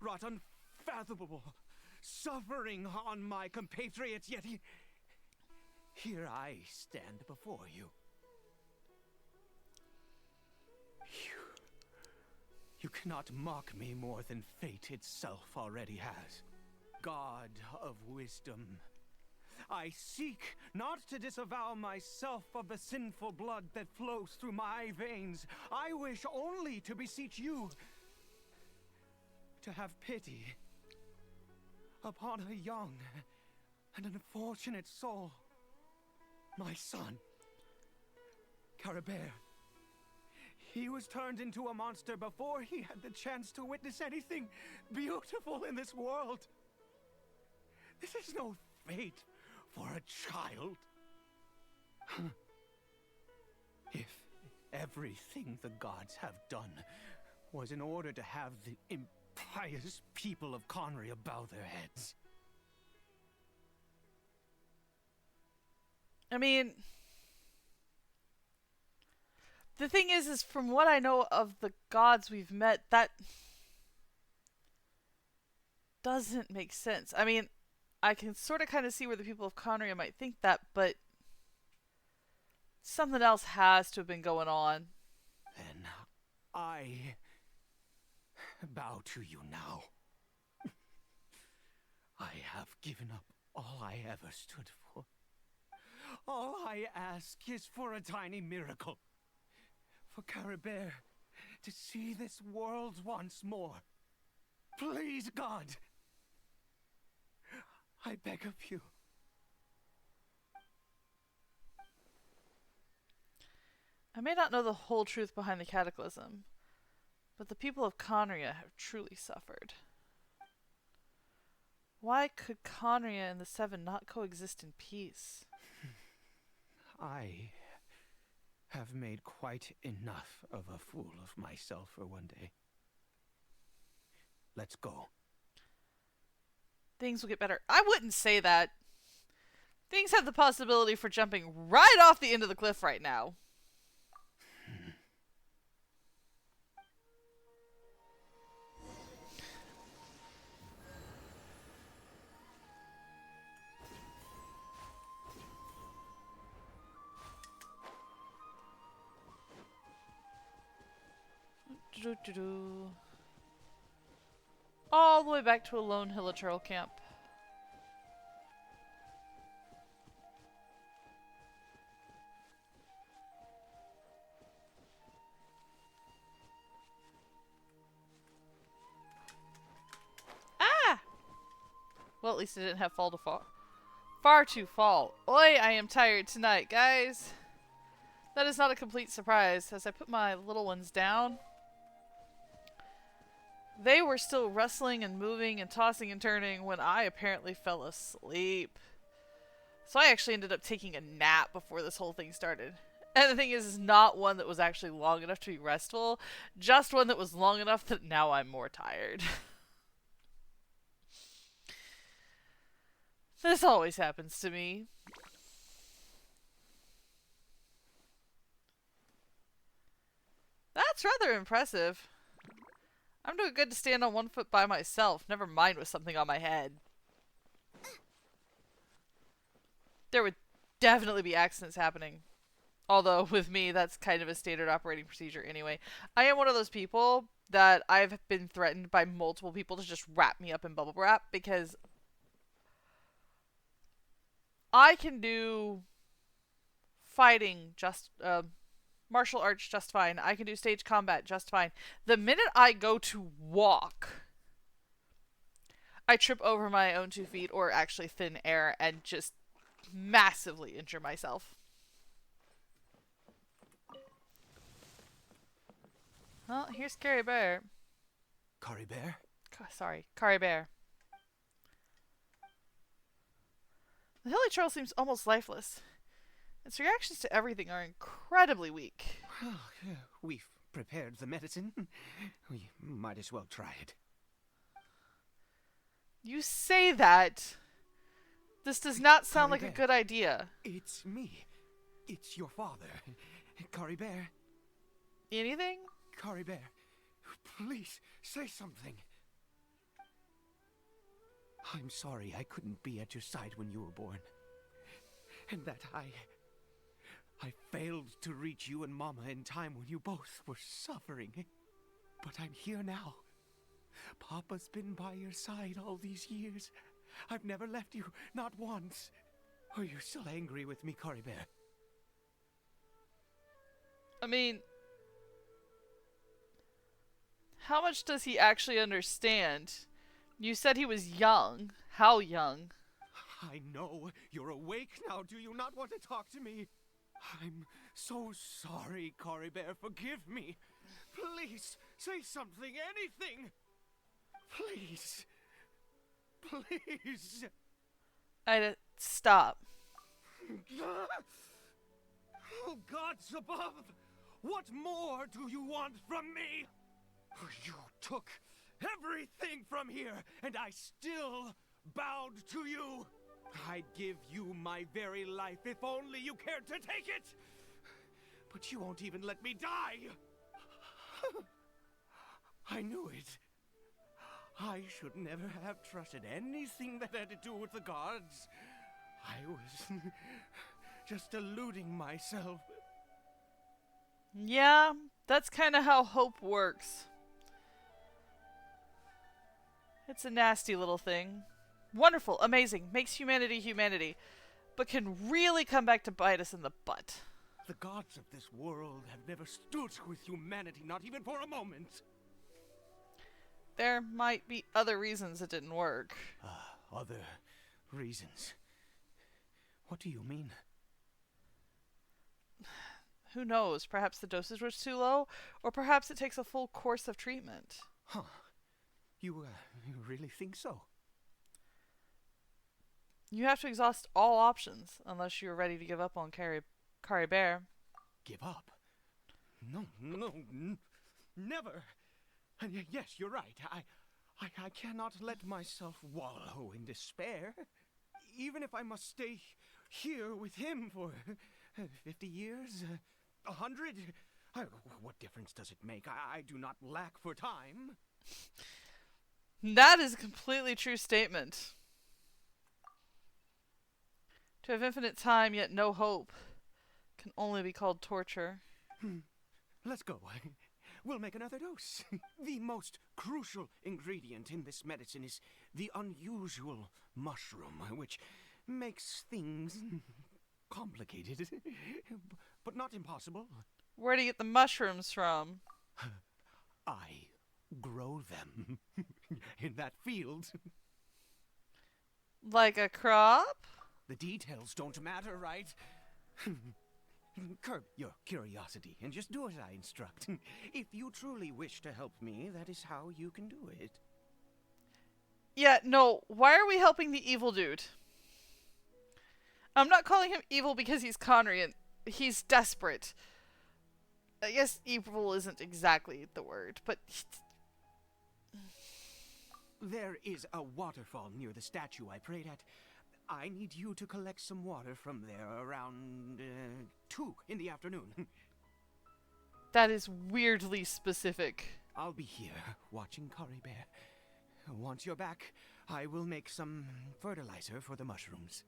wrought unfathomable suffering on my compatriots, yet here I stand before you. You cannot mock me more than fate itself already has. God of wisdom, I seek not to disavow myself of the sinful blood that flows through my veins. I wish only to beseech you to have pity upon a young and unfortunate soul. My son, Caribert. He was turned into a monster before he had the chance to witness anything beautiful in this world. This is no fate for a child. If everything the gods have done was in order to have the impious people of Conria bow their heads. I mean, the thing is from what I know of the gods we've met, that doesn't make sense. I mean, I can sort of kind of see where the people of Conria might think that, but something else has to have been going on. Then I bow to you now. I have given up all I ever stood for. All I ask is for a tiny miracle. For Caribert to see this world once more. Please, God. I beg of you. I may not know the whole truth behind the cataclysm, but the people of Conria have truly suffered. Why could Conria and the Seven not coexist in peace? I have made quite enough of a fool of myself for one day. Let's go. Things will get better. I wouldn't say that. Things have the possibility for jumping right off the end of the cliff right now. All the way back to a lone Hilichurl camp. Ah! Well, at least I didn't have fall to fall. Far too fall. Oi, I am tired tonight, guys. That is not a complete surprise. As I put my little ones down, they were still wrestling and moving and tossing and turning when I apparently fell asleep. So I actually ended up taking a nap before this whole thing started. And the thing is not one that was actually long enough to be restful, just one that was long enough that now I'm more tired. This always happens to me. That's rather impressive. I'm doing good to stand on one foot by myself, never mind with something on my head. There would definitely be accidents happening. Although, with me, that's kind of a standard operating procedure anyway. I am one of those people that I've been threatened by multiple people to just wrap me up in bubble wrap because I can do fighting just, martial arts just fine. I can do stage combat just fine. The minute I go to walk, I trip over my own 2 feet or actually thin air and just massively injure myself. Well, here's Carrie Bear. Caribert? Sorry, Carrie Bear. The hilly troll seems almost lifeless. Its reactions to everything are incredibly weak. Well, we've prepared the medicine. We might as well try it. You say that. This does not sound like a Caribert. good idea. It's me. It's your father. Caribert. Anything? Caribert, please say something. I'm sorry I couldn't be at your side when you were born. And that I failed to reach you and Mama in time when you both were suffering. But I'm here now. Papa's been by your side all these years. I've never left you, not once. Are you still angry with me, Caribert? I mean, how much does he actually understand? You said he was young. How young? I know. You're awake now. Do you not want to talk to me? I'm so sorry, Caribert. Forgive me. Please, say something, anything. Please. Please. Stop. Oh, gods above! What more do you want from me? You took everything from here, and I still bowed to you. I'd give you my very life if only you cared to take it. But you won't even let me die. I knew it. I should never have trusted anything that had to do with the gods. I was just deluding myself. Yeah, that's kind of how hope works. It's a nasty little thing. Wonderful, amazing, makes humanity humanity, but can really come back to bite us in the butt. The gods of this world have never stood with humanity, not even for a moment. There might be other reasons it didn't work. Other reasons? What do you mean? Who knows? Perhaps the dosage was too low, or perhaps it takes a full course of treatment. Huh. You really think so? You have to exhaust all options, unless you're ready to give up on Carrie Bear. Give up? No, never. And yes, you're right. I cannot let myself wallow in despair. Even if I must stay here with him for 50 years, 100. What difference does it make? I do not lack for time. That is a completely true statement. To have infinite time yet no hope can only be called torture. Let's go. We'll make another dose. The most crucial ingredient in this medicine is the unusual mushroom, which makes things complicated, but not impossible. Where do you get the mushrooms from? I grow them in that field. Like a crop? The details don't matter, right? Curb your curiosity and just do as I instruct. If you truly wish to help me, that is how you can do it. Yeah, no, why are we helping the evil dude? I'm not calling him evil because he's Conrian. He's desperate. I guess evil isn't exactly the word, but... There is a waterfall near the statue I prayed at. I need you to collect some water from there around 2 in the afternoon. That is weirdly specific. I'll be here watching Kari Bear. Once you're back, I will make some fertilizer for the mushrooms.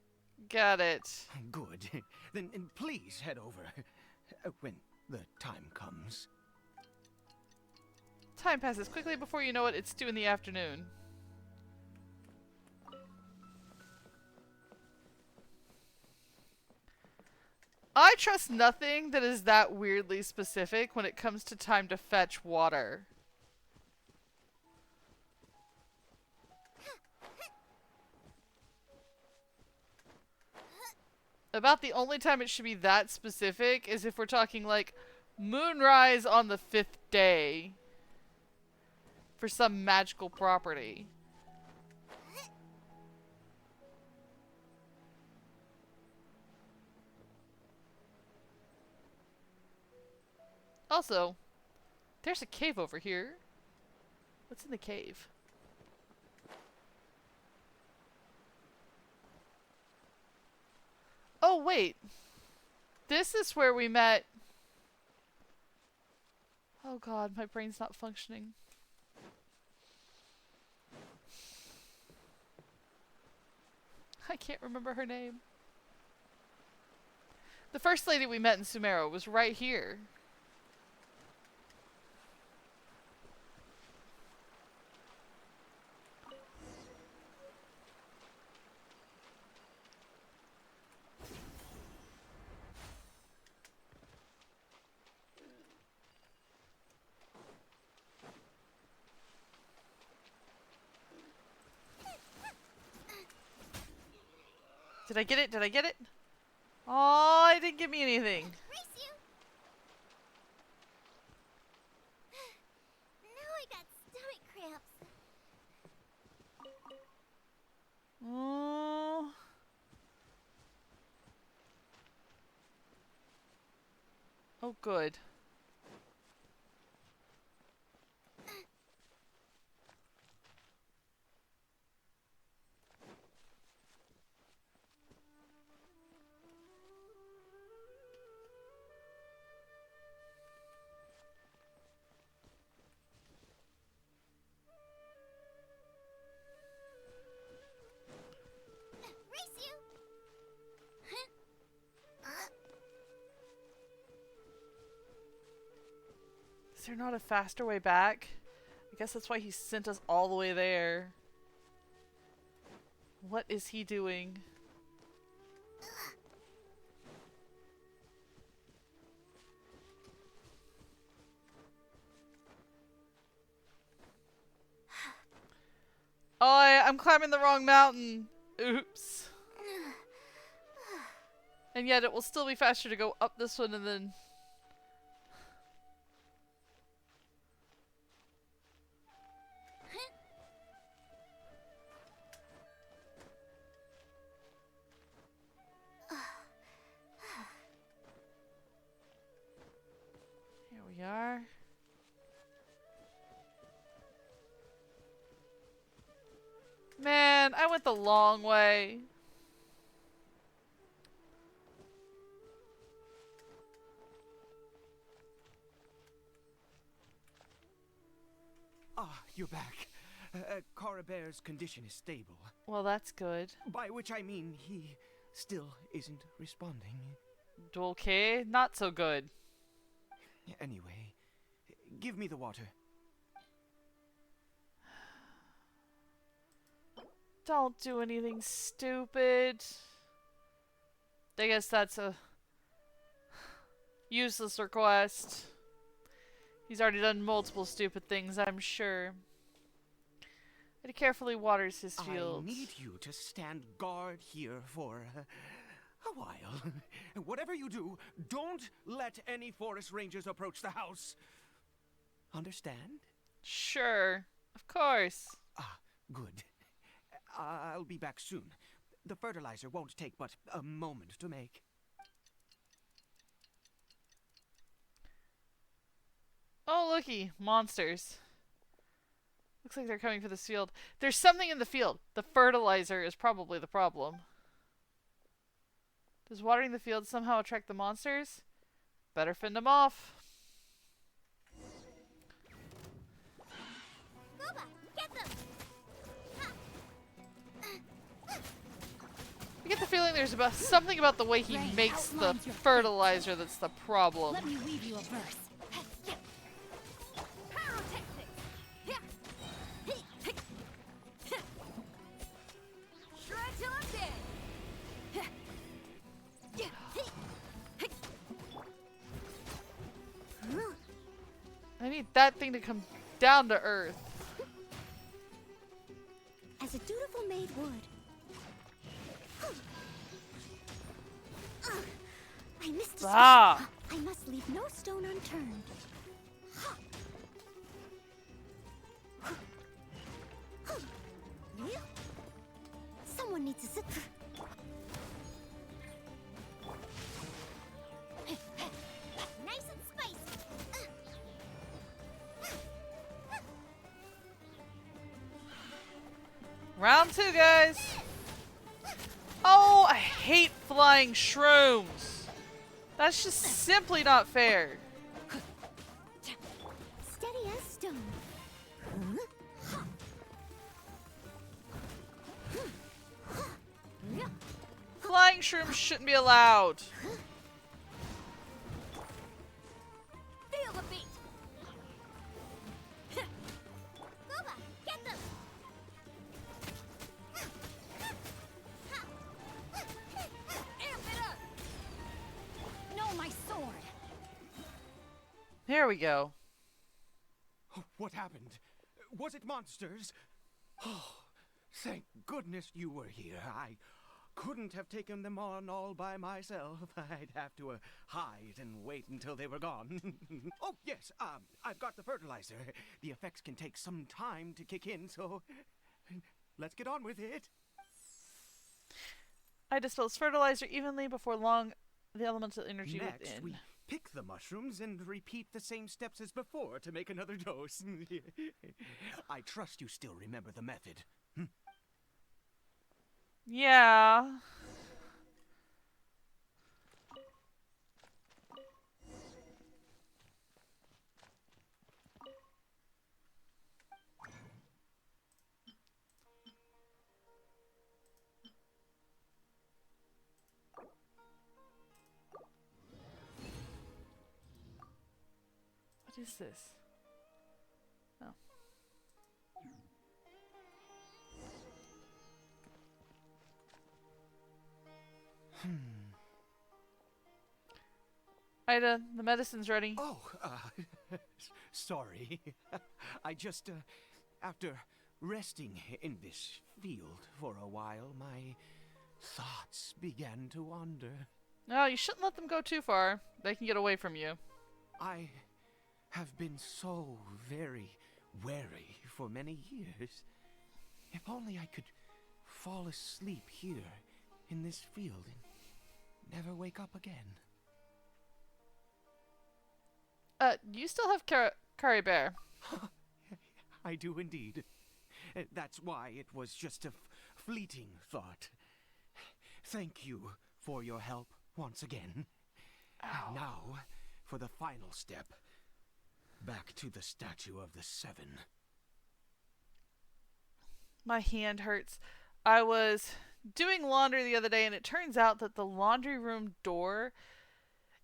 Got it. Good. Then please head over when the time comes. Time passes quickly. Before you know it, it's 2 in the afternoon. I trust nothing that is that weirdly specific when it comes to time to fetch water. About the only time it should be that specific is if we're talking like moonrise on the 5th day for some magical property. Also, there's a cave over here. What's in the cave? Oh, wait. This is where we met. Oh god, my brain's not functioning. I can't remember her name. The first lady we met in Sumeru was right here. Did I get it? Did I get it? Oh, it didn't give me anything. Race you! Now I got stomach cramps. Oh. Oh, good. Race you! Is there not a faster way back? I guess that's why he sent us all the way there. What is he doing? Oh, I'm climbing the wrong mountain. Oops. And yet it will still be faster to go up this one and then... Here we are. Man, I went the long way. Ah, you're back. Kara Bear's condition is stable. Well, that's good. By which I mean he still isn't responding. Okay, not so good. Anyway, give me the water. Don't do anything stupid. I guess that's a useless request. He's already done multiple stupid things, I'm sure. And he carefully waters his fields. I need you to stand guard here for a while. Whatever you do, don't let any forest rangers approach the house. Understand? Sure, of course. Ah, good. I'll be back soon. The fertilizer won't take but a moment to make. Oh, looky, monsters. Looks like they're coming for this field. There's something in the field. The fertilizer is probably the problem. Does watering the field somehow attract the monsters? Better fend them off. get the feeling there's something about the way he Ray makes the outlines your fate. fertilizer that's the problem. Let me weave you a verse. Pyrotechnics. Shred till I'm dead. I need that thing to come down to earth. As a dutiful maid would. I missed a Ah! stone. I must leave no stone unturned. Someone needs to sit. Nice and spicy. Round 2, guys. Oh, I hate flying shrooms. That's just simply not fair. Steady as stone. Flying shrooms shouldn't be allowed. Feel the beat. Gooba, get them. Amp it up. No, my sword. Here we go. What happened? Was it monsters? Oh, thank goodness you were here. I couldn't have taken them on all by myself. I'd have to hide and wait until they were gone. Oh, yes, I've got the fertilizer. The effects can take some time to kick in, so let's get on with it. I dispose fertilizer evenly before long the elemental energy Next, within. we pick the mushrooms and repeat the same steps as before to make another dose. I trust you still remember the method. Yeah. What is this? Oh. Ida, the medicine's ready. Oh, sorry. I just, after resting in this field for a while, my thoughts began to wander. No, you shouldn't let them go too far. They can get away from you. I have been so very wary for many years. If only I could fall asleep here in this field and never wake up again. You still have Curry Bear. I do indeed. That's why it was just a fleeting thought. Thank you for your help once again. Ow. And now, for the final step. Back to the Statue of the Seven. My hand hurts. I was doing laundry the other day, and it turns out that the laundry room door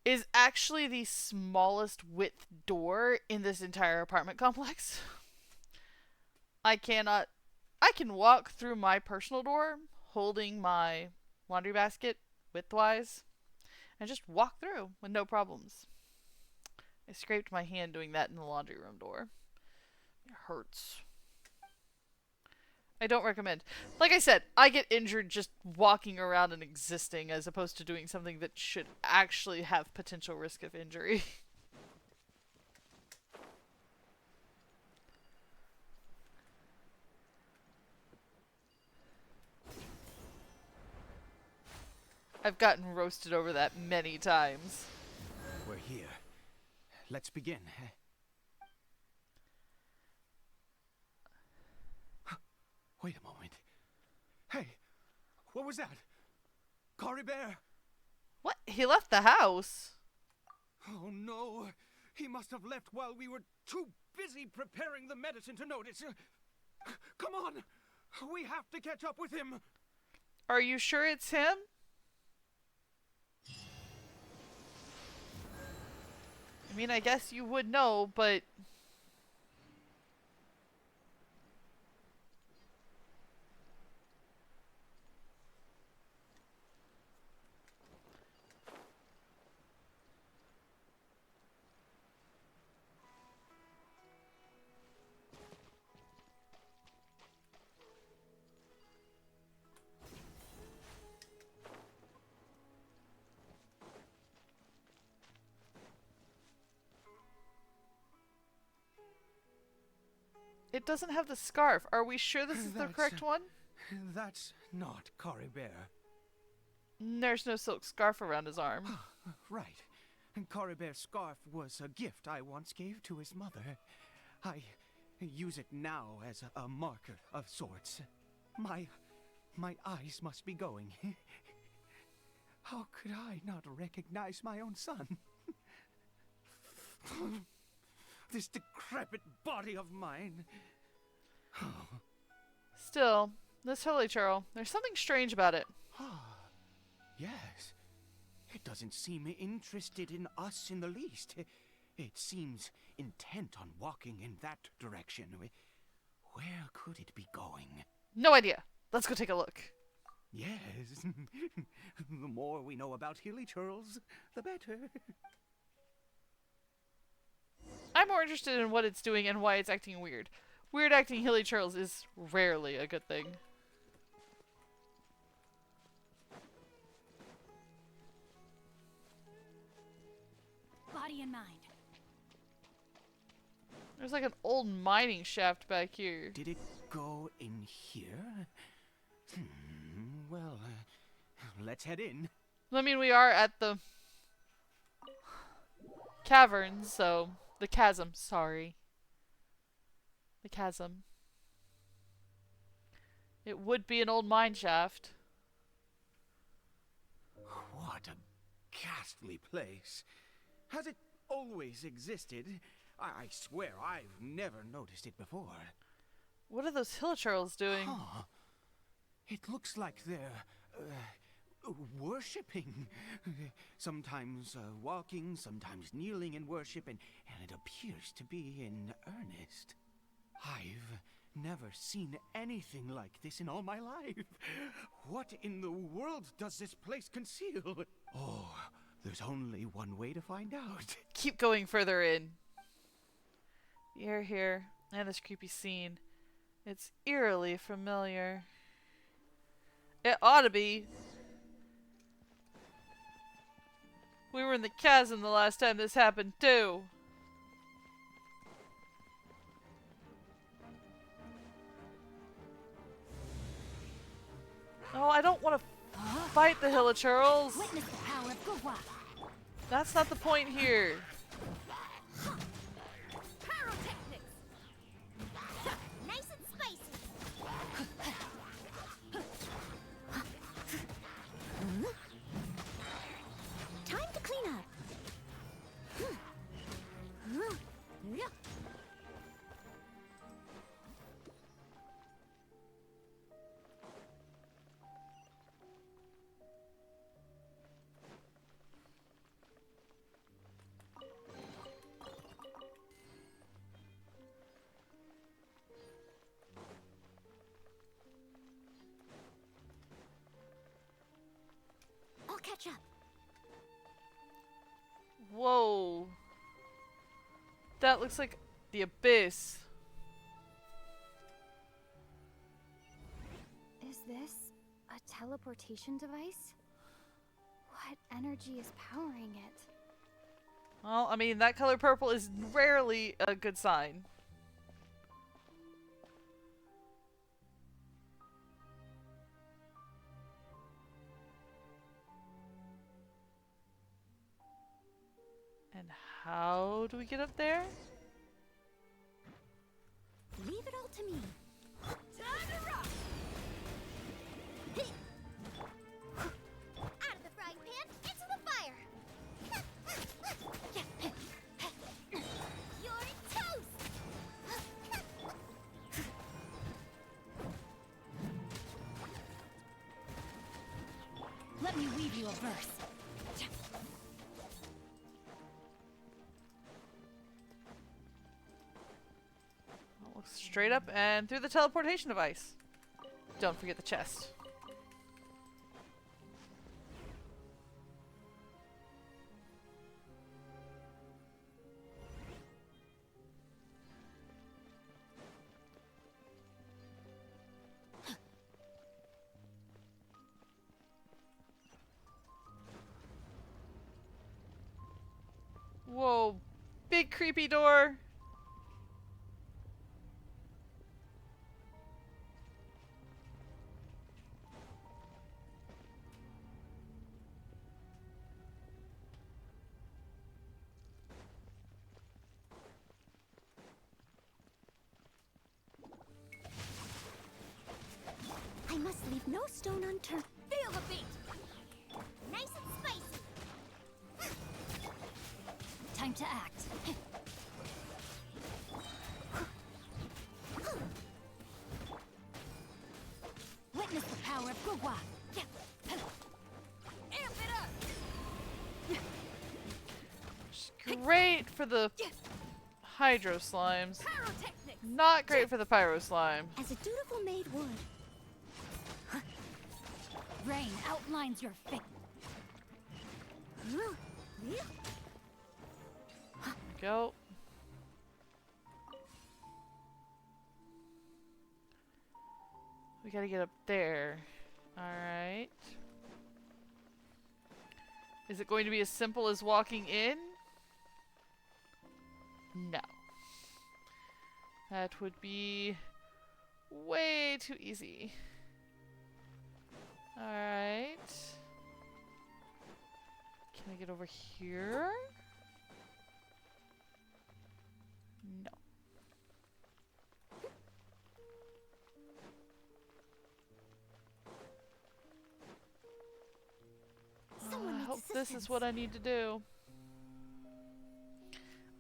is actually the smallest width door in this entire apartment complex. I can walk through my personal door holding my laundry basket widthwise and just walk through with no problems. I scraped my hand doing that in the laundry room door. It hurts. I don't recommend. Like I said, I get injured just walking around and existing as opposed to doing something that should actually have potential risk of injury. I've gotten roasted over that many times. We're here. Let's begin. Wait a moment. Hey, what was that? Cory Bear! What? He left the house? Oh no! He must have left while we were too busy preparing the medicine to notice. Come on! We have to catch up with him! Are you sure it's him? I mean, I guess you would know, but... It doesn't have the scarf. Are we sure this is the correct one? That's not Coribert. There's no silk scarf around his arm. Right. Coribert's scarf was a gift I once gave to his mother. I use it now as a marker of sorts. My eyes must be going. How could I not recognize my own son? This decrepit body of mine. Still, this Hilichurl, there's something strange about it. Yes. It doesn't seem interested in us in the least. It seems intent on walking in that direction. Where could it be going? No idea. Let's go take a look. Yes. The more we know about Hilichurls, the better. I'm more interested in what it's doing and why it's acting weird. Weird acting Hilichurls is rarely a good thing. Body and mind. There's like an old mining shaft back here. Did it go in here? Well, let's head in. I mean, we are at the caverns, so... The chasm, sorry. The chasm. It would be an old mine shaft. What a ghastly place. Has it always existed? I swear I've never noticed it before. What are those Hilichurls doing? Huh. It looks like they're worshipping. Sometimes walking, sometimes kneeling in worship, and it appears to be in earnest. I've never seen anything like this in all my life. What in the world does this place conceal? Oh, there's only one way to find out. Keep going further in. The air here, and this creepy scene. It's eerily familiar. It ought to be. We were in the chasm the last time this happened, too. Oh, I don't want to fight the Hilichurls. Witness the power of Gurwa. That's not the point here. Pyrotechnics! Nice and spicy! Time to clean up. I'll catch up. Whoa. That looks like the abyss. Is this a teleportation device? What energy is powering it? Well, I mean, that color purple is rarely a good sign. And how do we get up there? Leave it all to me. Time to rock! Out of the frying pan, into the fire! You're toast! Let me weave you a verse. I'll look straight up and through the teleportation device. Don't forget the chest. Whoa, big creepy door. I must leave no stone unturned. Feel the beat! Nice and spicy. Time to act. Witness the power of Gugwa. Amp it up! Great for the hydro slimes. Pyrotechnics! Not great for the pyro slime. As a dutiful maid would. Rain outlines your fate. Go. We gotta get up there. Alright. Is it going to be as simple as walking in? No. That would be way too easy. Alright. Can I get over here? No. I hope this is what I need to do.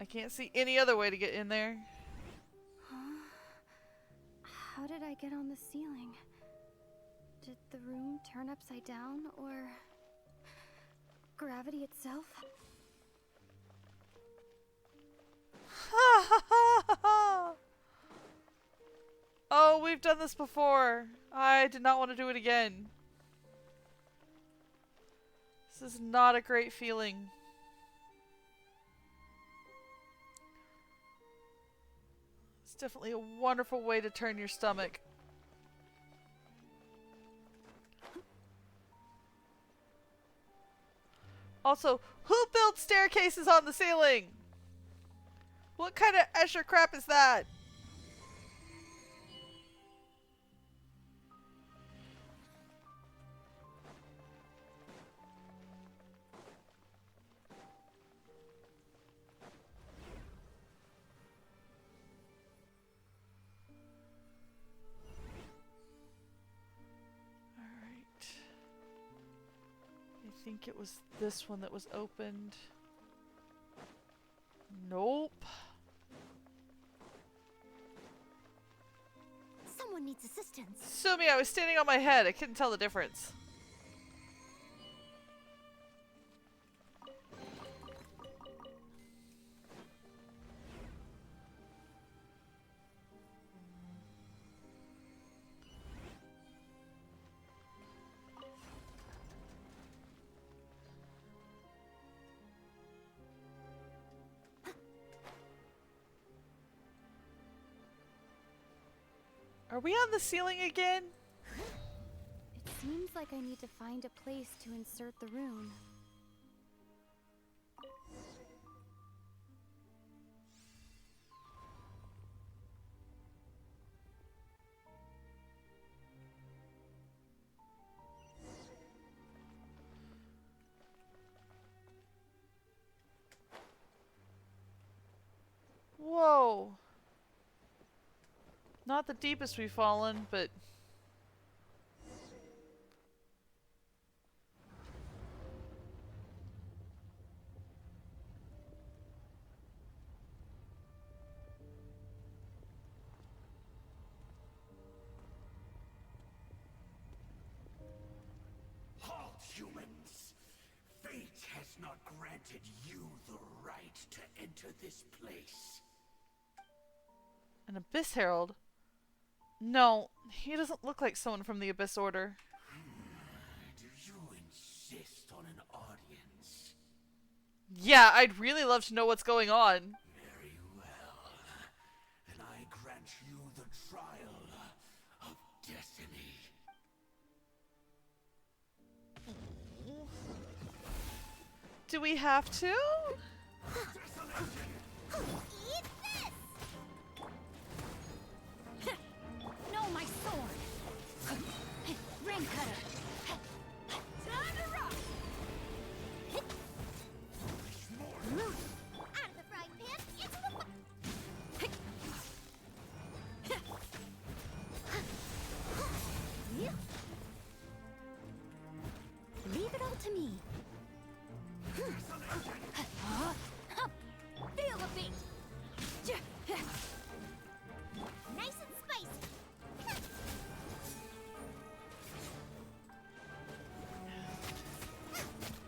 I can't see any other way to get in there. How did I get on the ceiling? Did the room turn upside down, or gravity itself? Oh, we've done this before. I did not want to do it again. This is not a great feeling. It's definitely a wonderful way to turn your stomach. Also, who built staircases on the ceiling? What kind of Escher crap is that? I think it was this one that was opened. Nope. Someone needs assistance. Sumi, I was standing on my head. I couldn't tell the difference. Are we on the ceiling again? It seems like I need to find a place to insert the rune. Whoa. Not the deepest we've fallen, but... Halt, human! granted you the right to enter this place? An Abyss Herald? No, he doesn't look like someone from the Abyss Order. Do you insist on an audience? Yeah, I'd really love to know what's going on. Very well. Then I grant you the trial of destiny. Do we have to? Eat this! No, my sword! Rain cutter! Time to rock! Out of the frying pan, into the Leave it all to me. Feel the beat! nice and spicy.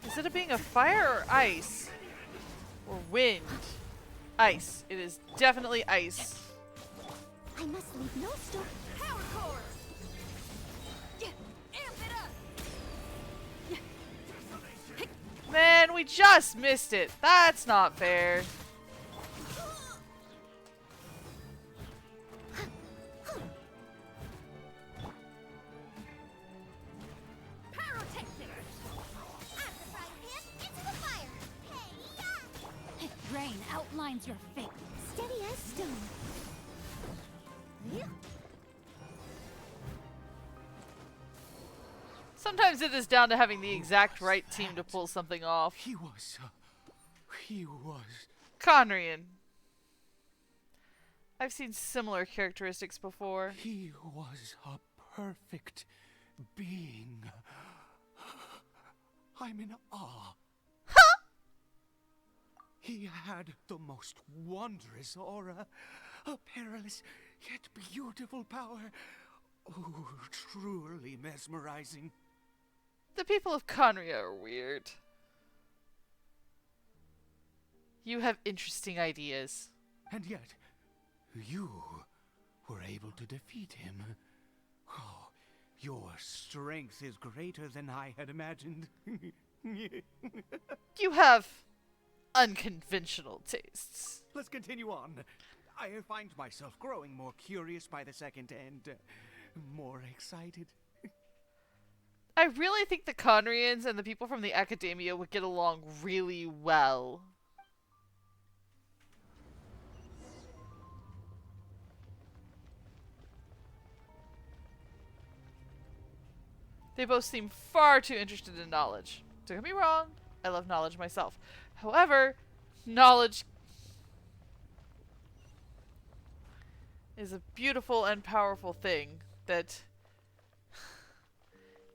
Is it being a fire or ice? Or wind? Ice. It is definitely ice. I must leave no stone. Power core! Amp it up! Man, we just missed it. That's not fair. Pyrotechnic! Out of the frying pan, into the fire. Hey, Rain outlines your fate. Steady as stone. Sometimes it is down to having the exact right team to pull something off. He was... Conrian. I've seen similar characteristics before. He was a perfect being. I'm in awe. He had the most wondrous aura, a perilous yet beautiful power. Oh, truly mesmerizing. The people of Conria are weird. You have interesting ideas. And yet, you were able to defeat him. Oh, your strength is greater than I had imagined. You have unconventional tastes. Let's continue on. I find myself growing more curious by the second and more excited. I really think the Conrians and the people from the Academia would get along really well. They both seem far too interested in knowledge. Don't get me wrong, I love knowledge myself. However, knowledge is a beautiful and powerful thing that,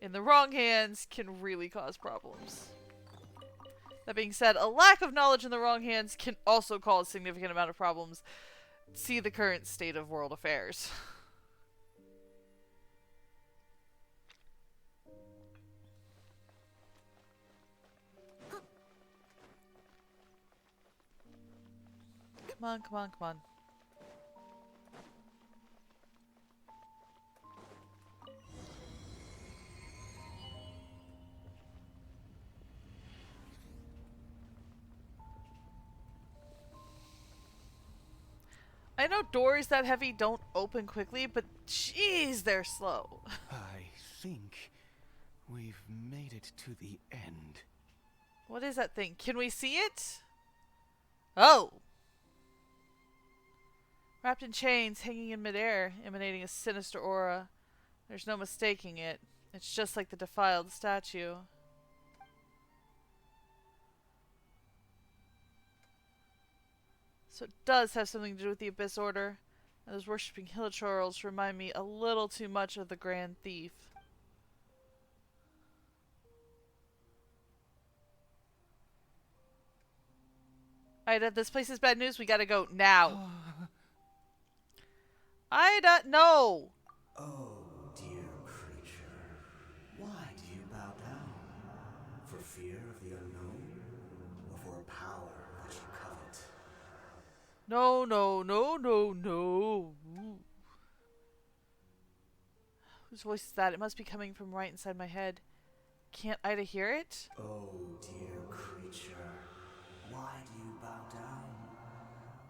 in the wrong hands, can really cause problems. That being said, a lack of knowledge in the wrong hands can also cause a significant amount of problems. See the current state of world affairs. Come on, come on, come on. I know doors that heavy don't open quickly, but jeez, they're slow. I think we've made it to the end. What is that thing? Can we see it? Oh! Wrapped in chains, hanging in midair, emanating a sinister aura. There's no mistaking it. It's just like the defiled statue. So it does have something to do with the Abyss Order. And those worshipping Hilichurls remind me a little too much of the Grand Thief. Ida, this place is bad news. We gotta go now. Ida, no! Oh, dear creature, why do you bow down? For fear of the unknown? Or for power that you covet. No, no, no, no, no. Whose voice is that? It must be coming from right inside my head. Can't Ida hear it? Oh, dear creature, why do you bow down?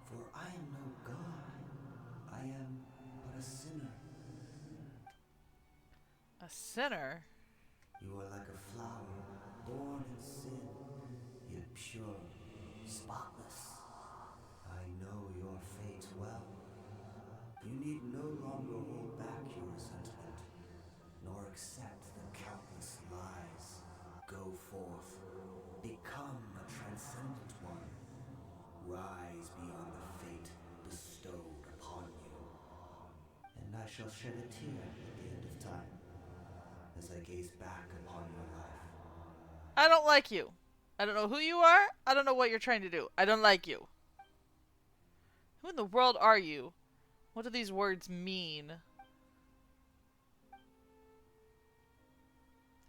For I am no god. I am but a sinner. A sinner? You are like a flower, born in sin, yet pure, spotless. I know your fate well. You need no longer hold back your resentment, nor accept the countless lies. Go forth, become a transcendent one. Rise beyond the fate bestowed upon you. And I shall shed a tear at the end of time, as I gaze back upon your life. I don't like you. I don't know who you are. I don't know what you're trying to do. I don't like you. Who in the world are you? What do these words mean?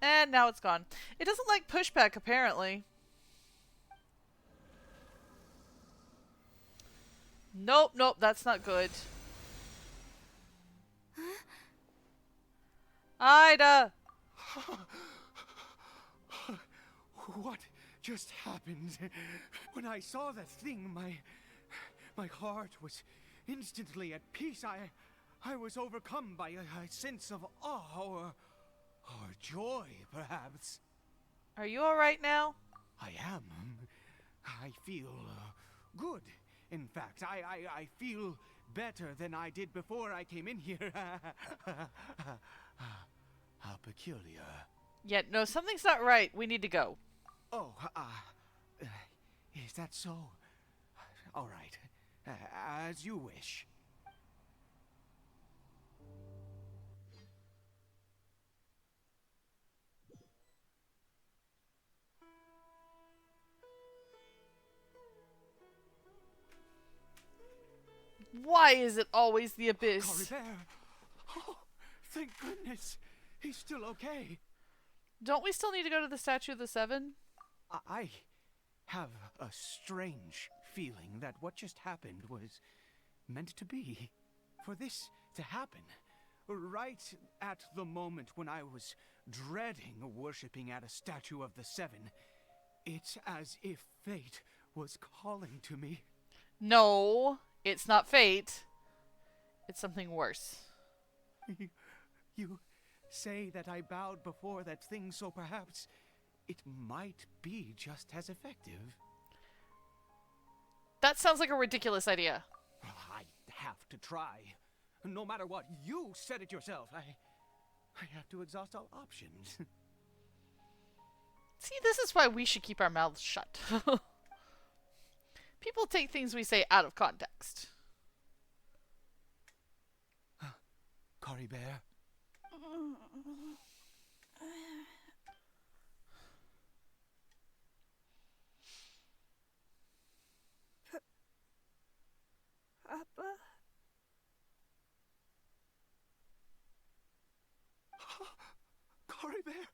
And now it's gone. It doesn't like pushback, apparently. Nope, nope, that's not good. Ida! What just happened? When I saw that thing, my heart was instantly at peace. I was overcome by a sense of awe or joy, perhaps. Are you alright now? I am. I feel good. In fact, I feel better than I did before I came in here. How peculiar. Yeah, no, something's not right. We need to go. Oh, is that so? All right. As you wish. Why is it always the abyss? Coribert! Oh, thank goodness. He's still okay. Don't we still need to go to the Statue of the Seven? I have a strange feeling that what just happened was meant to be. For this to happen, right at the moment when I was dreading worshipping at a statue of the Seven, it's as if fate was calling to me. No, it's not fate. It's something worse. You say that I bowed before that thing, so perhaps it might be just as effective. That sounds like a ridiculous idea. I have to try. No matter what, you said it yourself. I have to exhaust all options. See, this is why we should keep our mouths shut. People take things we say out of context. Coribert? Papa? Coribert!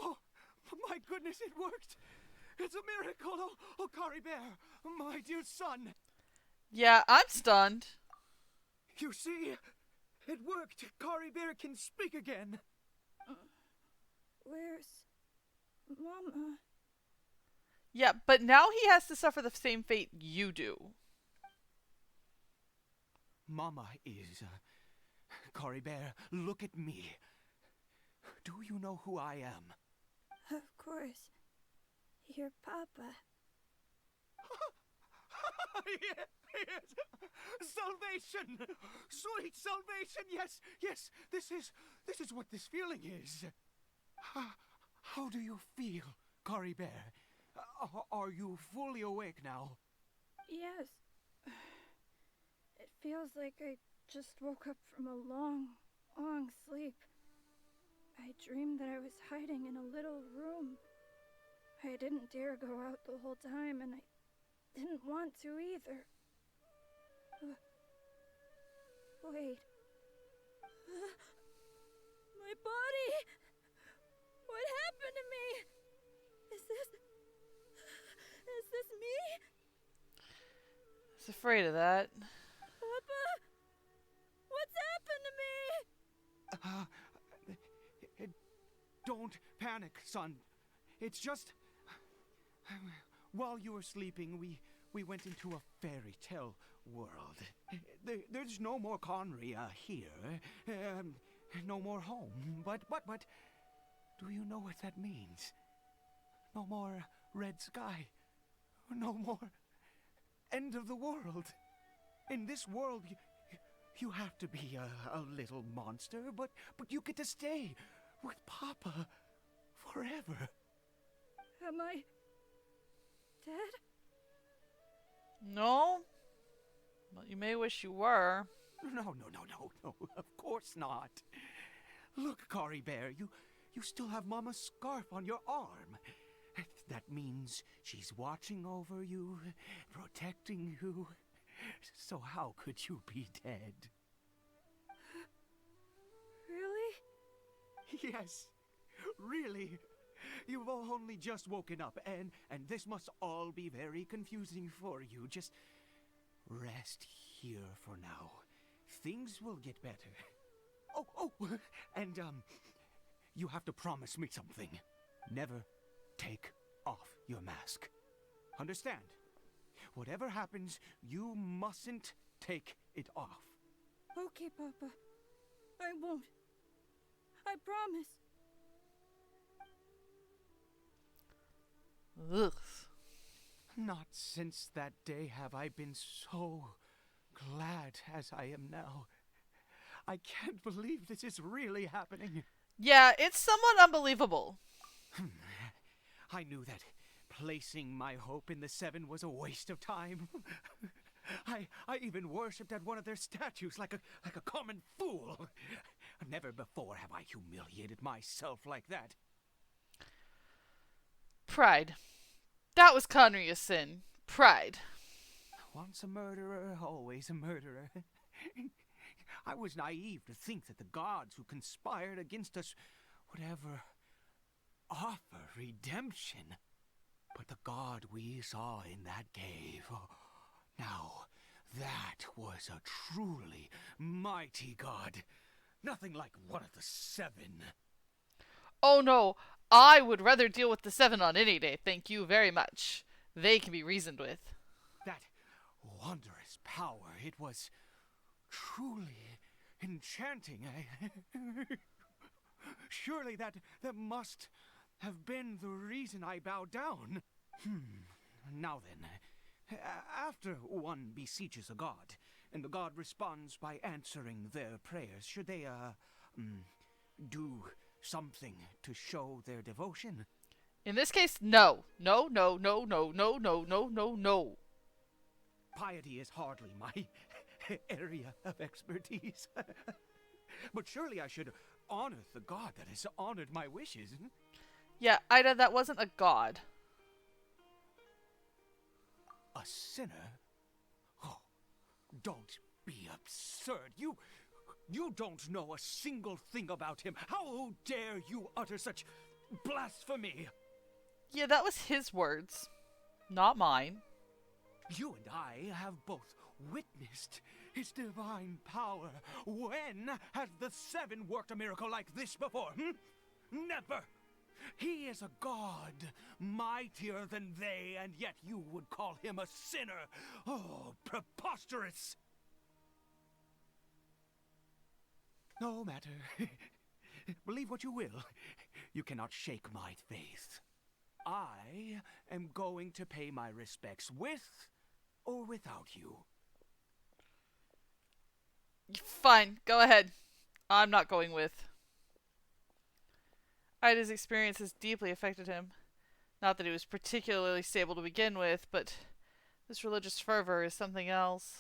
Oh, my goodness, it worked! It's a miracle! Oh, Coribert, my dear son! Yeah, I'm stunned. You see? It worked! Coribert can speak again! Where's Mama? Yeah, but now he has to suffer the same fate you do. Mama is... Coribert, look at me. Do you know who I am? Of course. Your Papa. Yes. Salvation! Sweet salvation! Yes, yes, this is what this feeling is. How do you feel, Coribert? Are you fully awake now? Yes. It feels like I just woke up from a long, long sleep. I dreamed that I was hiding in a little room. I didn't dare go out the whole time, and I didn't want to either. Wait. My body! What happened to me? Is this was afraid of that. Papa! What's happened to me? Don't panic, son. It's just... While you were sleeping, we went into a fairy tale world. There's no more Conria here. No more home. But... Do you know what that means? No more red sky. No more end of the world. In this world, you have to be a little monster, but you get to stay with Papa forever. Am I dead? No? Well, you may wish you were. No, of course not. Look, Kari Bear, you still have Mama's scarf on your arm. That means she's watching over you, protecting you. So how could you be dead? Really? Yes, really. You've only just woken up, and this must all be very confusing for you. Just rest here for now. Things will get better. Oh, and you have to promise me something. Never take off your mask. Understand? Whatever happens, you mustn't take it off. Okay, Papa. I won't. I promise. Ugh. Not since that day have I been so glad as I am now. I can't believe this is really happening. Yeah, it's somewhat unbelievable. I knew that placing my hope in the Seven was a waste of time. I even worshipped at one of their statues like a common fool. Never before have I humiliated myself like that. Pride. That was Conria's sin. Pride. Once a murderer, always a murderer. I was naive to think that the gods who conspired against us would ever offer redemption. But the God we saw in that cave, now that was a truly mighty God. Nothing like one of the Seven. Oh no, I would rather deal with the Seven on any day, thank you very much. They can be reasoned with. That wondrous power, it was truly enchanting. Surely that must have been the reason I bowed down. Now then, after one beseeches a god, and the god responds by answering their prayers, should they, do something to show their devotion? In this case, no. No, no, no, no, no, no, no, no, no. Piety is hardly my area of expertise. But surely I should honor the god that has honored my wishes. Yeah, Ida, that wasn't a god. A sinner? Oh, don't be absurd. You don't know a single thing about him. How dare you utter such blasphemy? Yeah, that was his words, not mine. You and I have both witnessed his divine power. When has the Seven worked a miracle like this before? Never! He is a god, mightier than they, and yet you would call him a sinner. Oh, preposterous! No matter. Believe what you will. You cannot shake my faith. I am going to pay my respects with or without you. Fine, go ahead. I'm not going with. Ida's experience has deeply affected him. Not that he was particularly stable to begin with, but this religious fervor is something else.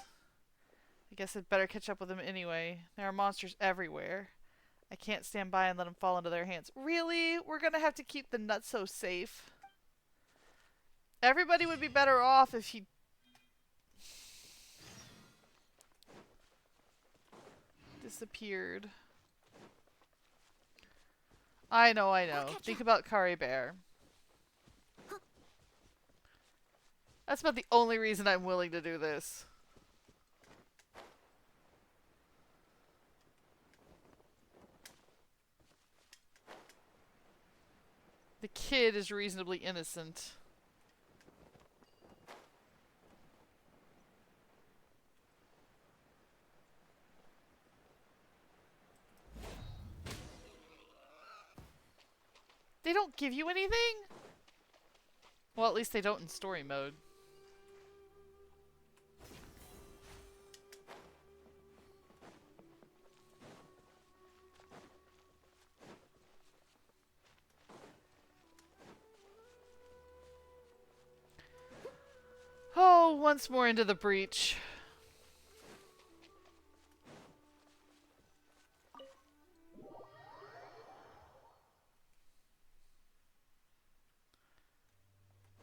I guess I'd better catch up with him anyway. There are monsters everywhere. I can't stand by and let him fall into their hands. Really? We're gonna have to keep the nutso safe? Everybody would be better off if he... disappeared. I know. Think about Kari Bear. That's about the only reason I'm willing to do this. The kid is reasonably innocent. They don't give you anything? Well, at least they don't in story mode. Oh, once more into the breach.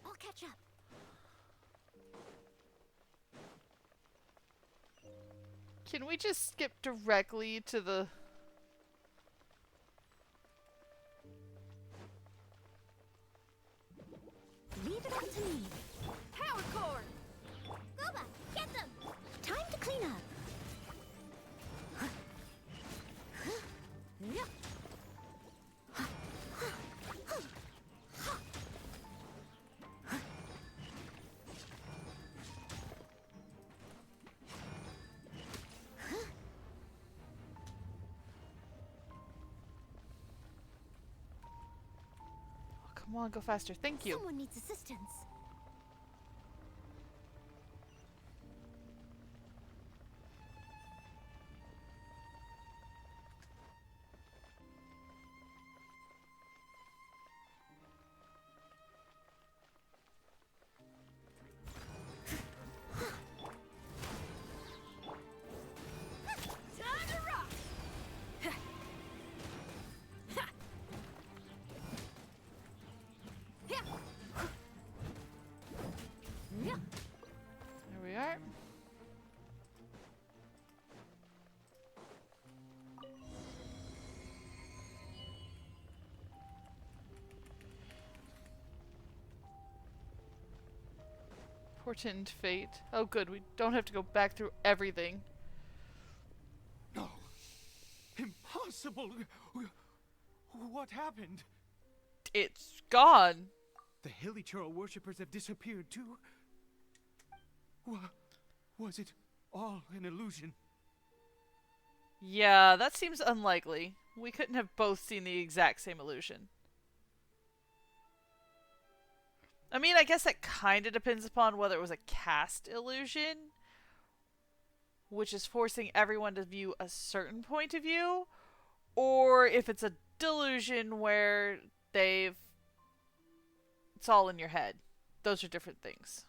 I'll catch up. Can we just skip directly to the... Leave it up to me. Power core! Gooba, get them! Time to clean up. Come on, go faster. Thank you. Someone needs assistance. Time to rock! There we are. Portend fate. Oh good, we don't have to go back through everything. No. Impossible. What happened? It's gone. The Hilichurl worshippers have disappeared too? Was it all an illusion? Yeah, that seems unlikely. We couldn't have both seen the exact same illusion. I mean, I guess that kind of depends upon whether it was a cast illusion, which is forcing everyone to view a certain point of view, or if it's a delusion where it's all in your head. Those are different things.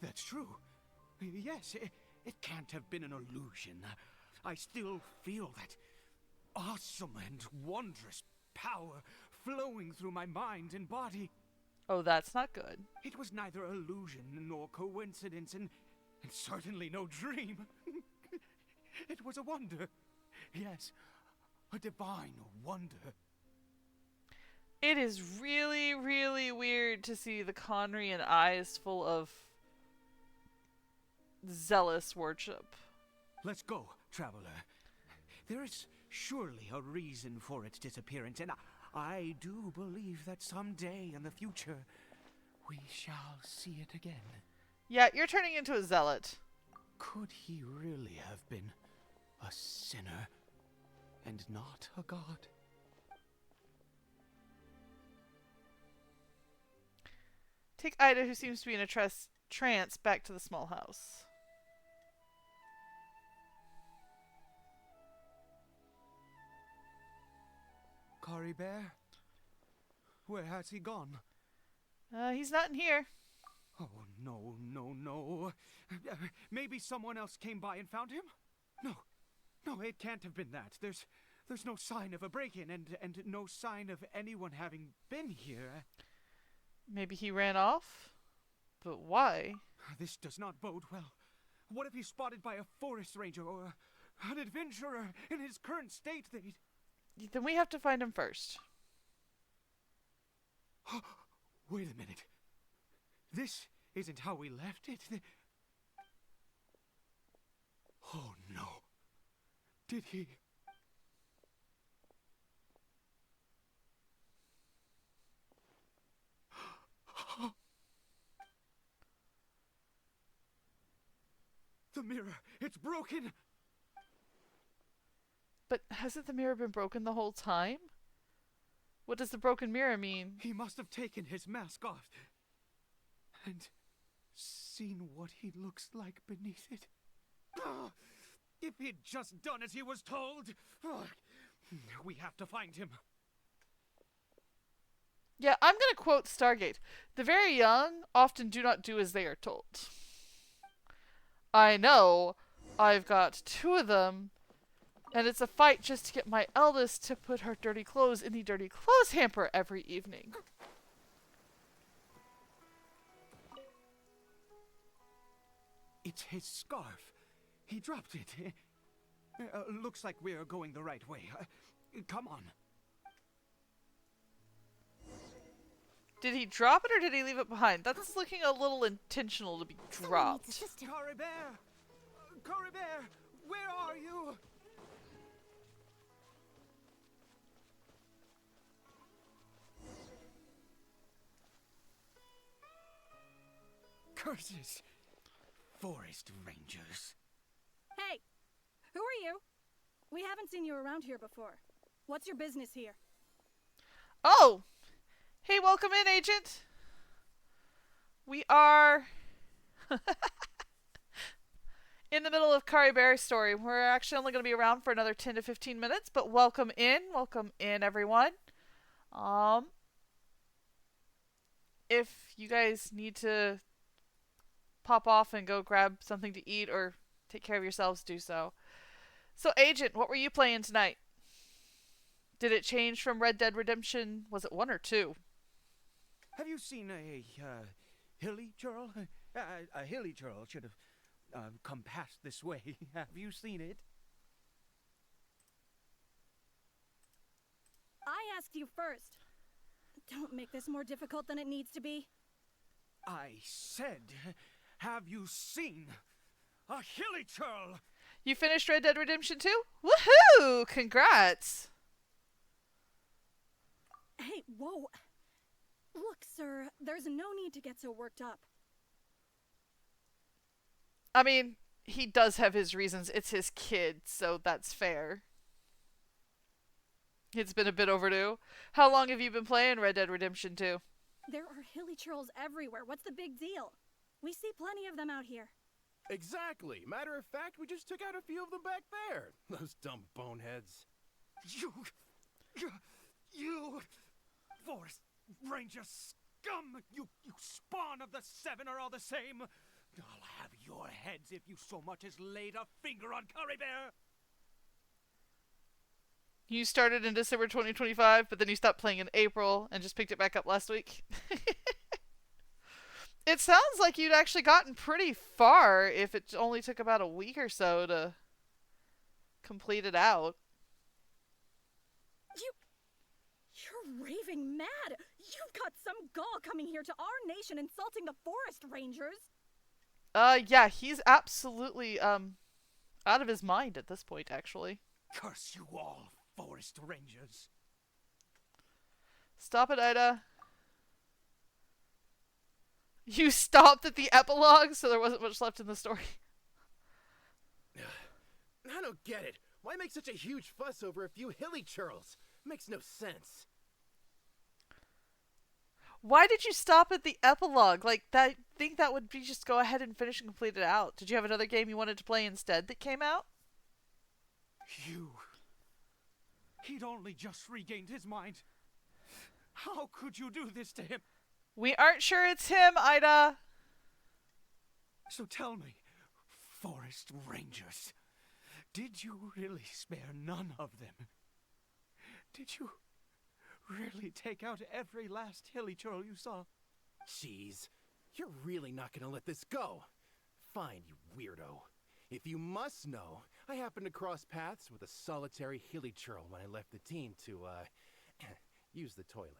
That's true. Yes, it can't have been an illusion. I still feel that awesome and wondrous power flowing through my mind and body. Oh, that's not good. It was neither illusion nor coincidence, and certainly no dream. It was a wonder. Yes, a divine wonder. It is really, really weird to see the Conrian eyes full of zealous worship. Let's go, traveler. There is surely a reason for its disappearance, and I do believe that someday in the future we shall see it again. Yeah, you're turning into a zealot. Could he really have been a sinner and not a god? Take Ida, who seems to be in a trance, back to the small house. Kari Bear? Where has he gone? He's not in here. Oh, no, no, no. Maybe someone else came by and found him? No, it can't have been that. There's no sign of a break-in and no sign of anyone having been here. Maybe he ran off? But why? This does not bode well. What if he's spotted by a forest ranger or an adventurer in his current state? Then we have to find him first. Wait a minute. This isn't how we left it. Oh no. Did he? The mirror, it's broken! But hasn't the mirror been broken the whole time? What does the broken mirror mean? He must have taken his mask off and seen what he looks like beneath it. Ah, if he'd just done as he was told! Ah, we have to find him. Yeah, I'm going to quote Stargate. The very young often do not do as they are told. I know. I've got 2 of them. And it's a fight just to get my eldest to put her dirty clothes in the dirty clothes hamper every evening. It's his scarf. He dropped it. Looks like we're going the right way. Come on. Did he drop it or did he leave it behind? That's looking a little intentional to be dropped. Caribert! Caribert! Where are you? Curses! Forest Rangers. Hey! Who are you? We haven't seen you around here before. What's your business here? Oh! Hey, welcome in, Agent! We are in the middle of Caribert's story. We're actually only going to be around for another 10 to 15 minutes, but welcome in. Welcome in, everyone. If you guys need to pop off and go grab something to eat or take care of yourselves, do so. So, Agent, what were you playing tonight? Did it change from Red Dead Redemption? Was it 1 or 2? Have you seen a hilly churl? A hilly churl should have come past this way. Have you seen it? I asked you first. Don't make this more difficult than it needs to be. I said, have you seen a hilly churl? You finished Red Dead Redemption 2? Woohoo! Congrats! Hey, whoa. Look, sir, there's no need to get so worked up. I mean, he does have his reasons. It's his kid, so that's fair. It's been a bit overdue. How long have you been playing Red Dead Redemption 2? There are hilly churls everywhere. What's the big deal? We see plenty of them out here. Exactly. Matter of fact, we just took out a few of them back there. Those dumb boneheads. You, Forest Ranger scum! You spawn of the 7 are all the same. I'll have your heads if you so much as laid a finger on Caribert. You started in December 2025, but then you stopped playing in April and just picked it back up last week. It sounds like you'd actually gotten pretty far if it only took about a week or so to complete it out. You're raving mad! You've got some gall coming here to our nation insulting the Forest Rangers! Yeah, he's absolutely, out of his mind at this point, actually. Curse you all, Forest Rangers. Stop it, Ida. You stopped at the epilogue, so there wasn't much left in the story. I don't get it. Why make such a huge fuss over a few hilly churls? Makes no sense. Why did you stop at the epilogue? Like, I think that would be just go ahead and finish and complete it out. Did you have another game you wanted to play instead that came out? He'd only just regained his mind. How could you do this to him? We aren't sure it's him, Ida. So tell me, Forest Rangers, did you really spare none of them? Did you really take out every last hilly churl you saw? Jeez, you're really not gonna let this go. Fine, you weirdo. If you must know, I happened to cross paths with a solitary hilly churl when I left the team to, use the toilet.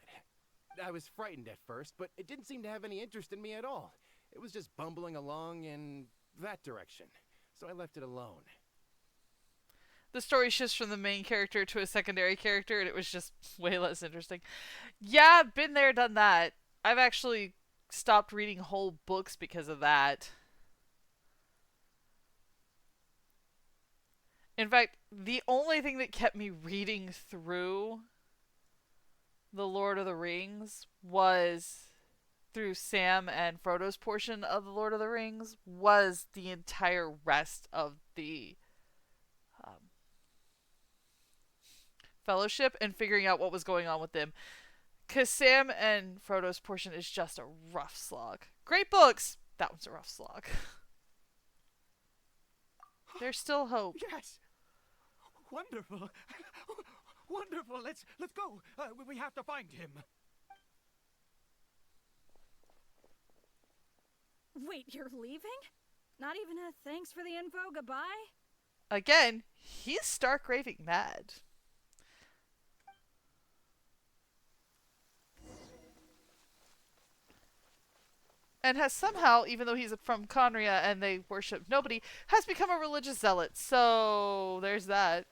I was frightened at first, but it didn't seem to have any interest in me at all. It was just bumbling along in that direction, so I left it alone. The story shifts from the main character to a secondary character, and it was just way less interesting. Yeah, been there, done that. I've actually stopped reading whole books because of that. In fact, the only thing that kept me reading through The Lord of the Rings was through Sam and Frodo's portion of The Lord of the Rings was the entire rest of the Fellowship and figuring out what was going on with them. Because Sam and Frodo's portion is just a rough slog. Great books! That one's a rough slog. There's still hope. Yes! Wonderful! Wonderful! Let's go! We have to find him! Wait, you're leaving? Not even a thanks for the info, goodbye? Again, he's stark raving mad. And has somehow, even though he's from Conria and they worship nobody, has become a religious zealot. So there's that.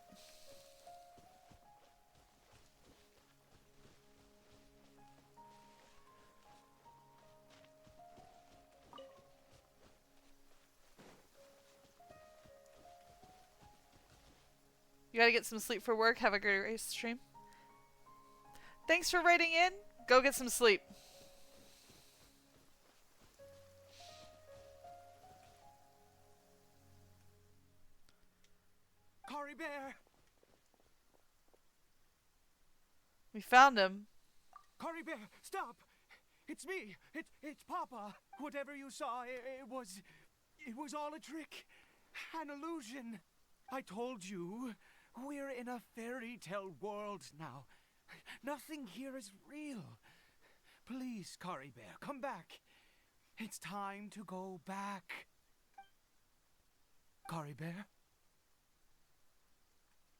You gotta get some sleep for work. Have a great race stream. Thanks for writing in. Go get some sleep. Cory Bear! We found him. Cory Bear, stop! It's me! It's Papa! Whatever you saw, it was all a trick. An illusion. I told you, we're in a fairy tale world now. Nothing here is real. Please, Cory Bear, come back. It's time to go back. Cory Bear?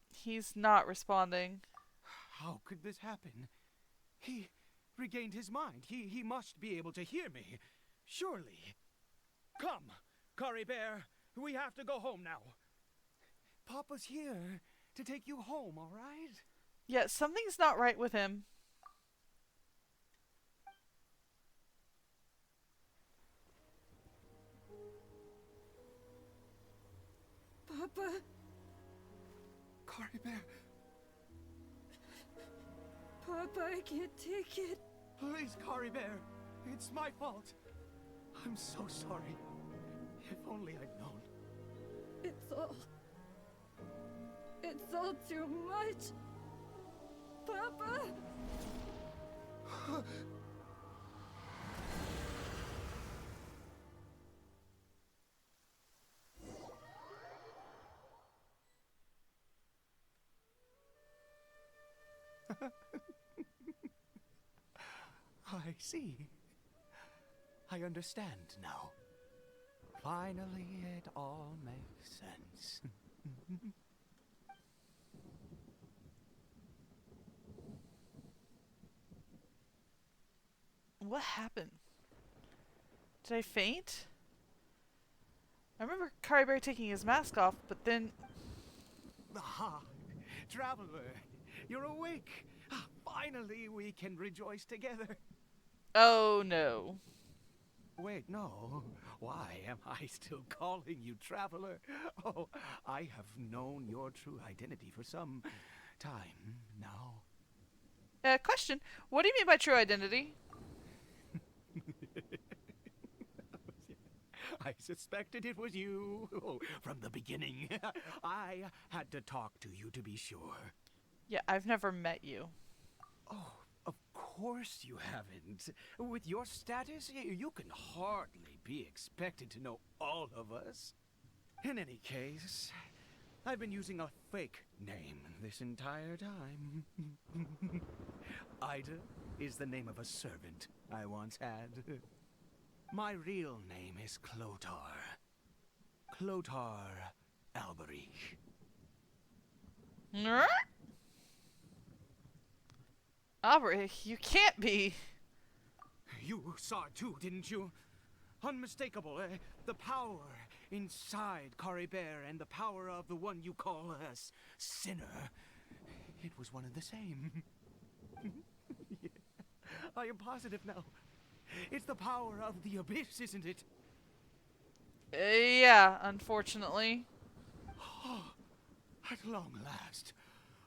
He's not responding. How could this happen? He regained his mind. He must be able to hear me. Surely. Come, Cory Bear. We have to go home now. Papa's here to take you home, all right? Yeah, something's not right with him. Papa? Cory Bear. Papa, I can't take it. Please, Cory Bear. It's my fault. I'm so sorry. If only I'd known. It's all too much. Papa! I see. I understand now. Finally, it all makes sense. What happened? Did I faint? I remember Cory Bear taking his mask off, but then... Ah, Traveler, you're awake. Finally, we can rejoice together. Oh, no. Wait, no. Why am I still calling you Traveler? Oh, I have known your true identity for some time now. Question. What do you mean by true identity? I suspected it was you from the beginning. I had to talk to you to be sure. Yeah, I've never met you. Oh, of course you haven't. With your status, you can hardly be expected to know all of us. In any case, I've been using a fake name this entire time. Ida is the name of a servant I once had. My real name is Clothar. Clothar Alberich. Alberich, you can't be. You saw it too, didn't you? Unmistakable, the power inside Cory Bear and the power of the one you call a sinner. It was one and the same. Yeah, I am positive now. It's the power of the abyss, isn't it? Yeah, unfortunately. At long last,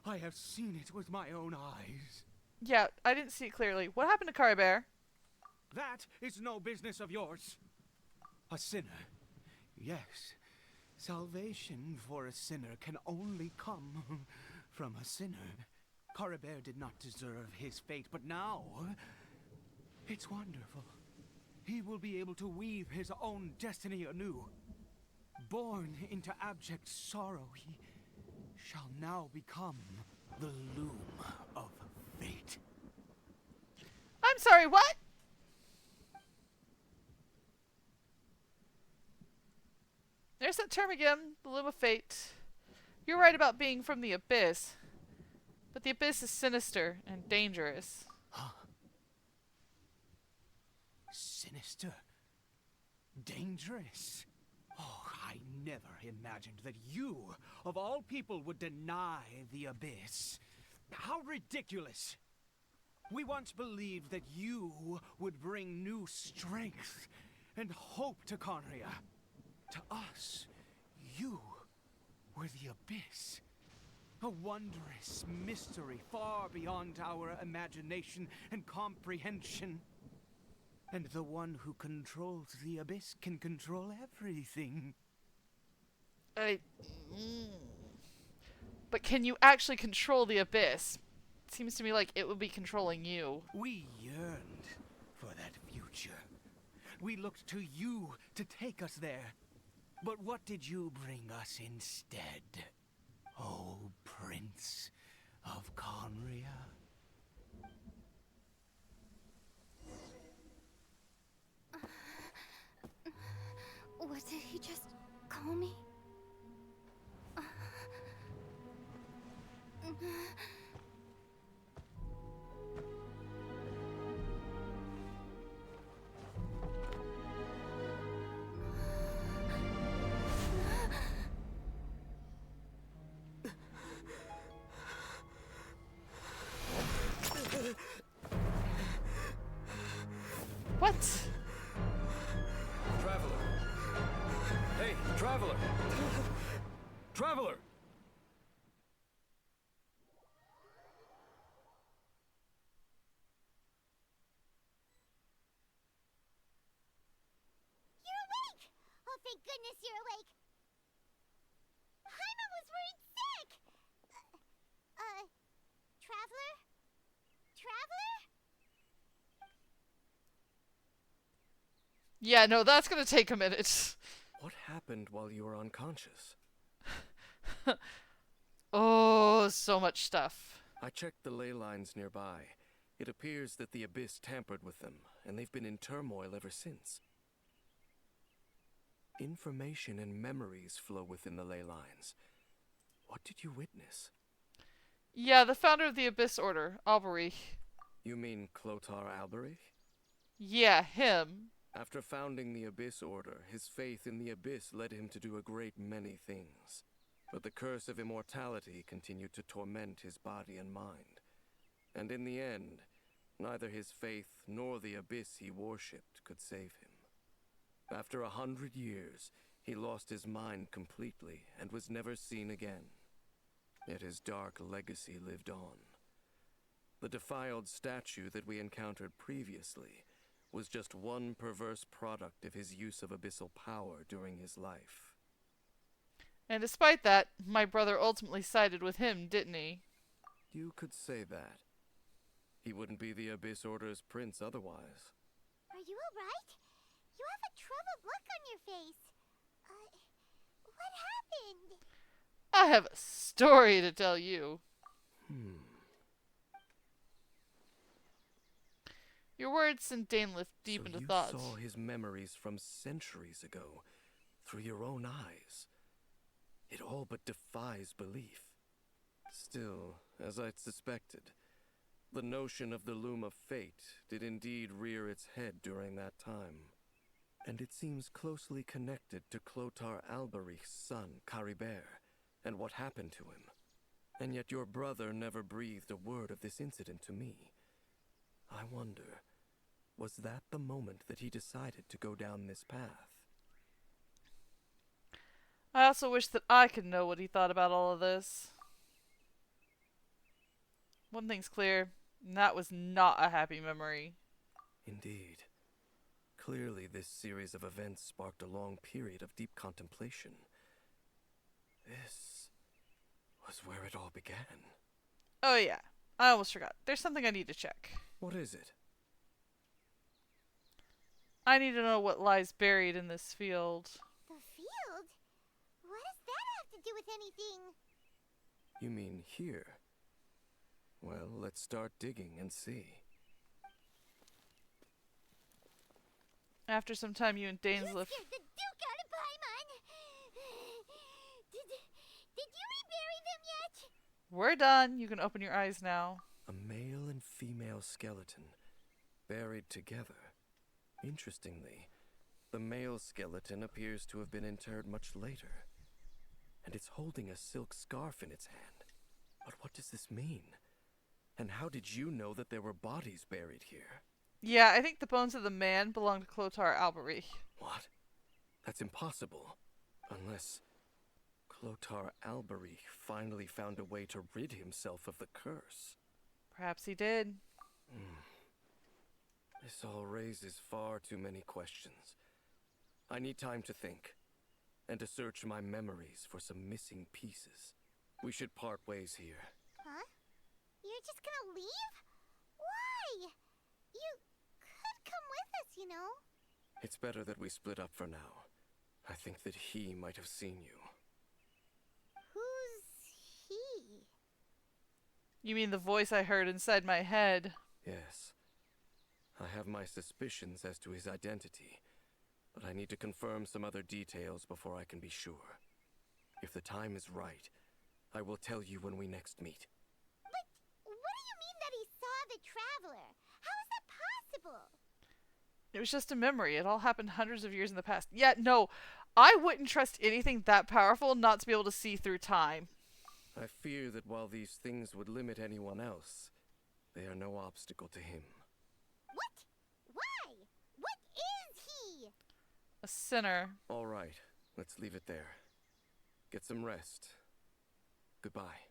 I have seen it with my own eyes. Yeah, I didn't see it clearly. What happened to Caribear? That is no business of yours. A sinner. Yes. Salvation for a sinner can only come from a sinner. Caribear did not deserve his fate, but now it's wonderful. He will be able to weave his own destiny anew. Born into abject sorrow, he shall now become the loom of fate. I'm sorry, what? There's that term again, the loom of fate. You're right about being from the abyss. But the abyss is sinister and dangerous. Huh? Sinister? Dangerous? Oh, I never imagined that you, of all people, would deny the abyss. How ridiculous! We once believed that you would bring new strength and hope to Conria. To us, you were the abyss. A wondrous mystery far beyond our imagination and comprehension. And the one who controls the abyss can control everything. But can you actually control the abyss? It seems to me like it would be controlling you. We yearned for that future. We looked to you to take us there. But what did you bring us instead? Oh, Prince of Conria. What did he just call me? What? Traveler! Hey, Traveler! Traveler! You're awake! Oh, thank goodness you're awake! Paimon was worried sick! Traveler? Traveler? Yeah, no, that's gonna take a minute. What happened while you were unconscious? Oh, so much stuff. I checked the ley lines nearby. It appears that the Abyss tampered with them, and they've been in turmoil ever since. Information and memories flow within the ley lines. What did you witness? Yeah, the founder of the Abyss Order, Alberich. You mean Clothar Alberich? Yeah, him. After founding the Abyss Order, his faith in the Abyss led him to do a great many things. But the curse of immortality continued to torment his body and mind. And in the end, neither his faith nor the Abyss he worshipped could save him. After 100 years, he lost his mind completely and was never seen again. Yet his dark legacy lived on. The defiled statue that we encountered previously was just one perverse product of his use of abyssal power during his life. And despite that, my brother ultimately sided with him, didn't he? You could say that. He wouldn't be the Abyss Order's prince otherwise. Are you alright? You have a troubled look on your face. What happened? I have a story to tell you. Your words sent Danelith deep into thought. You saw his memories from centuries ago, through your own eyes. It all but defies belief. Still, as I'd suspected, the notion of the Loom of Fate did indeed rear its head during that time. And it seems closely connected to Clothar Alberich's son, Caribear, and what happened to him. And yet your brother never breathed a word of this incident to me. I wonder, was that the moment that he decided to go down this path? I also wish that I could know what he thought about all of this. One thing's clear, and that was not a happy memory. Indeed. Clearly, this series of events sparked a long period of deep contemplation. This was where it all began. Oh yeah, I almost forgot. There's something I need to check. What is it? I need to know what lies buried in this field. The field? What does that have to do with anything? You mean here? Well, let's start digging and see. After some time, you and Dainsleif... You scared the Duke out of Paimon! Did you rebury them yet? We're done. You can open your eyes now. A male and female skeleton, buried together. Interestingly, the male skeleton appears to have been interred much later, and it's holding a silk scarf in its hand. But what does this mean? And how did you know that there were bodies buried here? Yeah, I think the bones of the man belong to Clothar Alberich. What? That's impossible. Unless Clothar Alberich finally found a way to rid himself of the curse. Perhaps he did. This all raises far too many questions. I need time to think, and to search my memories for some missing pieces. We should part ways here. Huh? You're just gonna leave? Why? You could come with us, you know. It's better that we split up for now. I think that he might have seen you. Who's he? You mean the voice I heard inside my head? Yes. I have my suspicions as to his identity, but I need to confirm some other details before I can be sure. If the time is right, I will tell you when we next meet. But what do you mean that he saw the Traveler? How is that possible? It was just a memory. It all happened hundreds of years in the past. Yeah, no, I wouldn't trust anything that powerful not to be able to see through time. I fear that while these things would limit anyone else, they are no obstacle to him. What? Why? What is he? A sinner. All right, let's leave it there. Get some rest. Goodbye.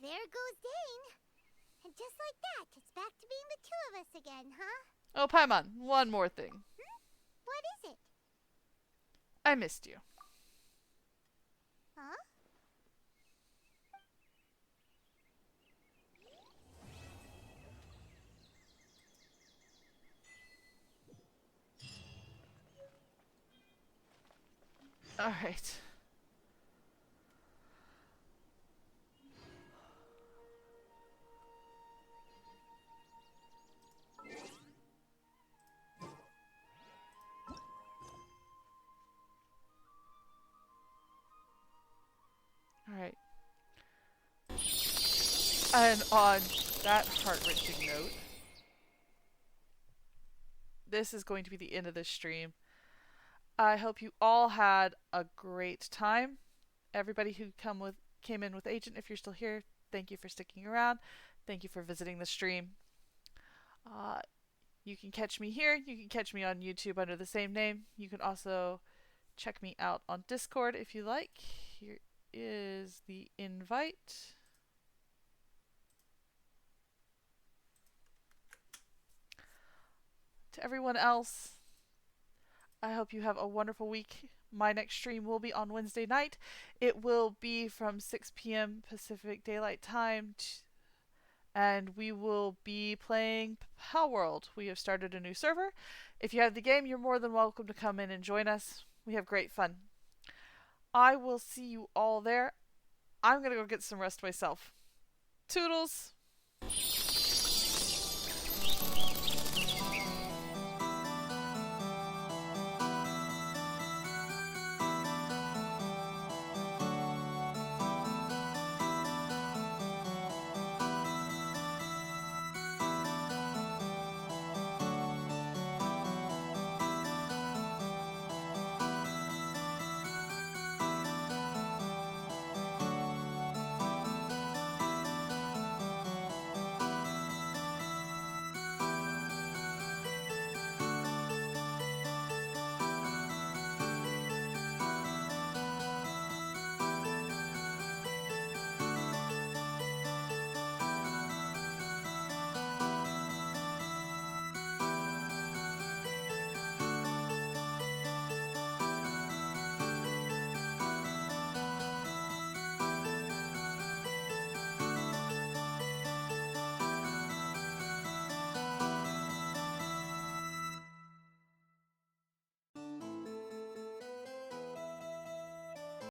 There goes Dane. And just like that, it's back to being the two of us again, huh? Oh, Paimon, one more thing. What is it? I missed you. Huh? All right. All right. And on that heart-wrenching note, this is going to be the end of this stream. I hope you all had a great time. Everybody who came in with Agent, if you're still here, thank you for sticking around. Thank you for visiting the stream. You can catch me here. You can catch me on YouTube under the same name. You can also check me out on Discord if you like. Here is the invite. To everyone else, I hope you have a wonderful week. My next stream will be on Wednesday night. It will be from 6 p.m. Pacific Daylight Time, and we will be playing Palworld. We have started a new server. If you have the game, you're more than welcome to come in and join us. We have great fun. I will see you all there. I'm going to go get some rest myself. Toodles!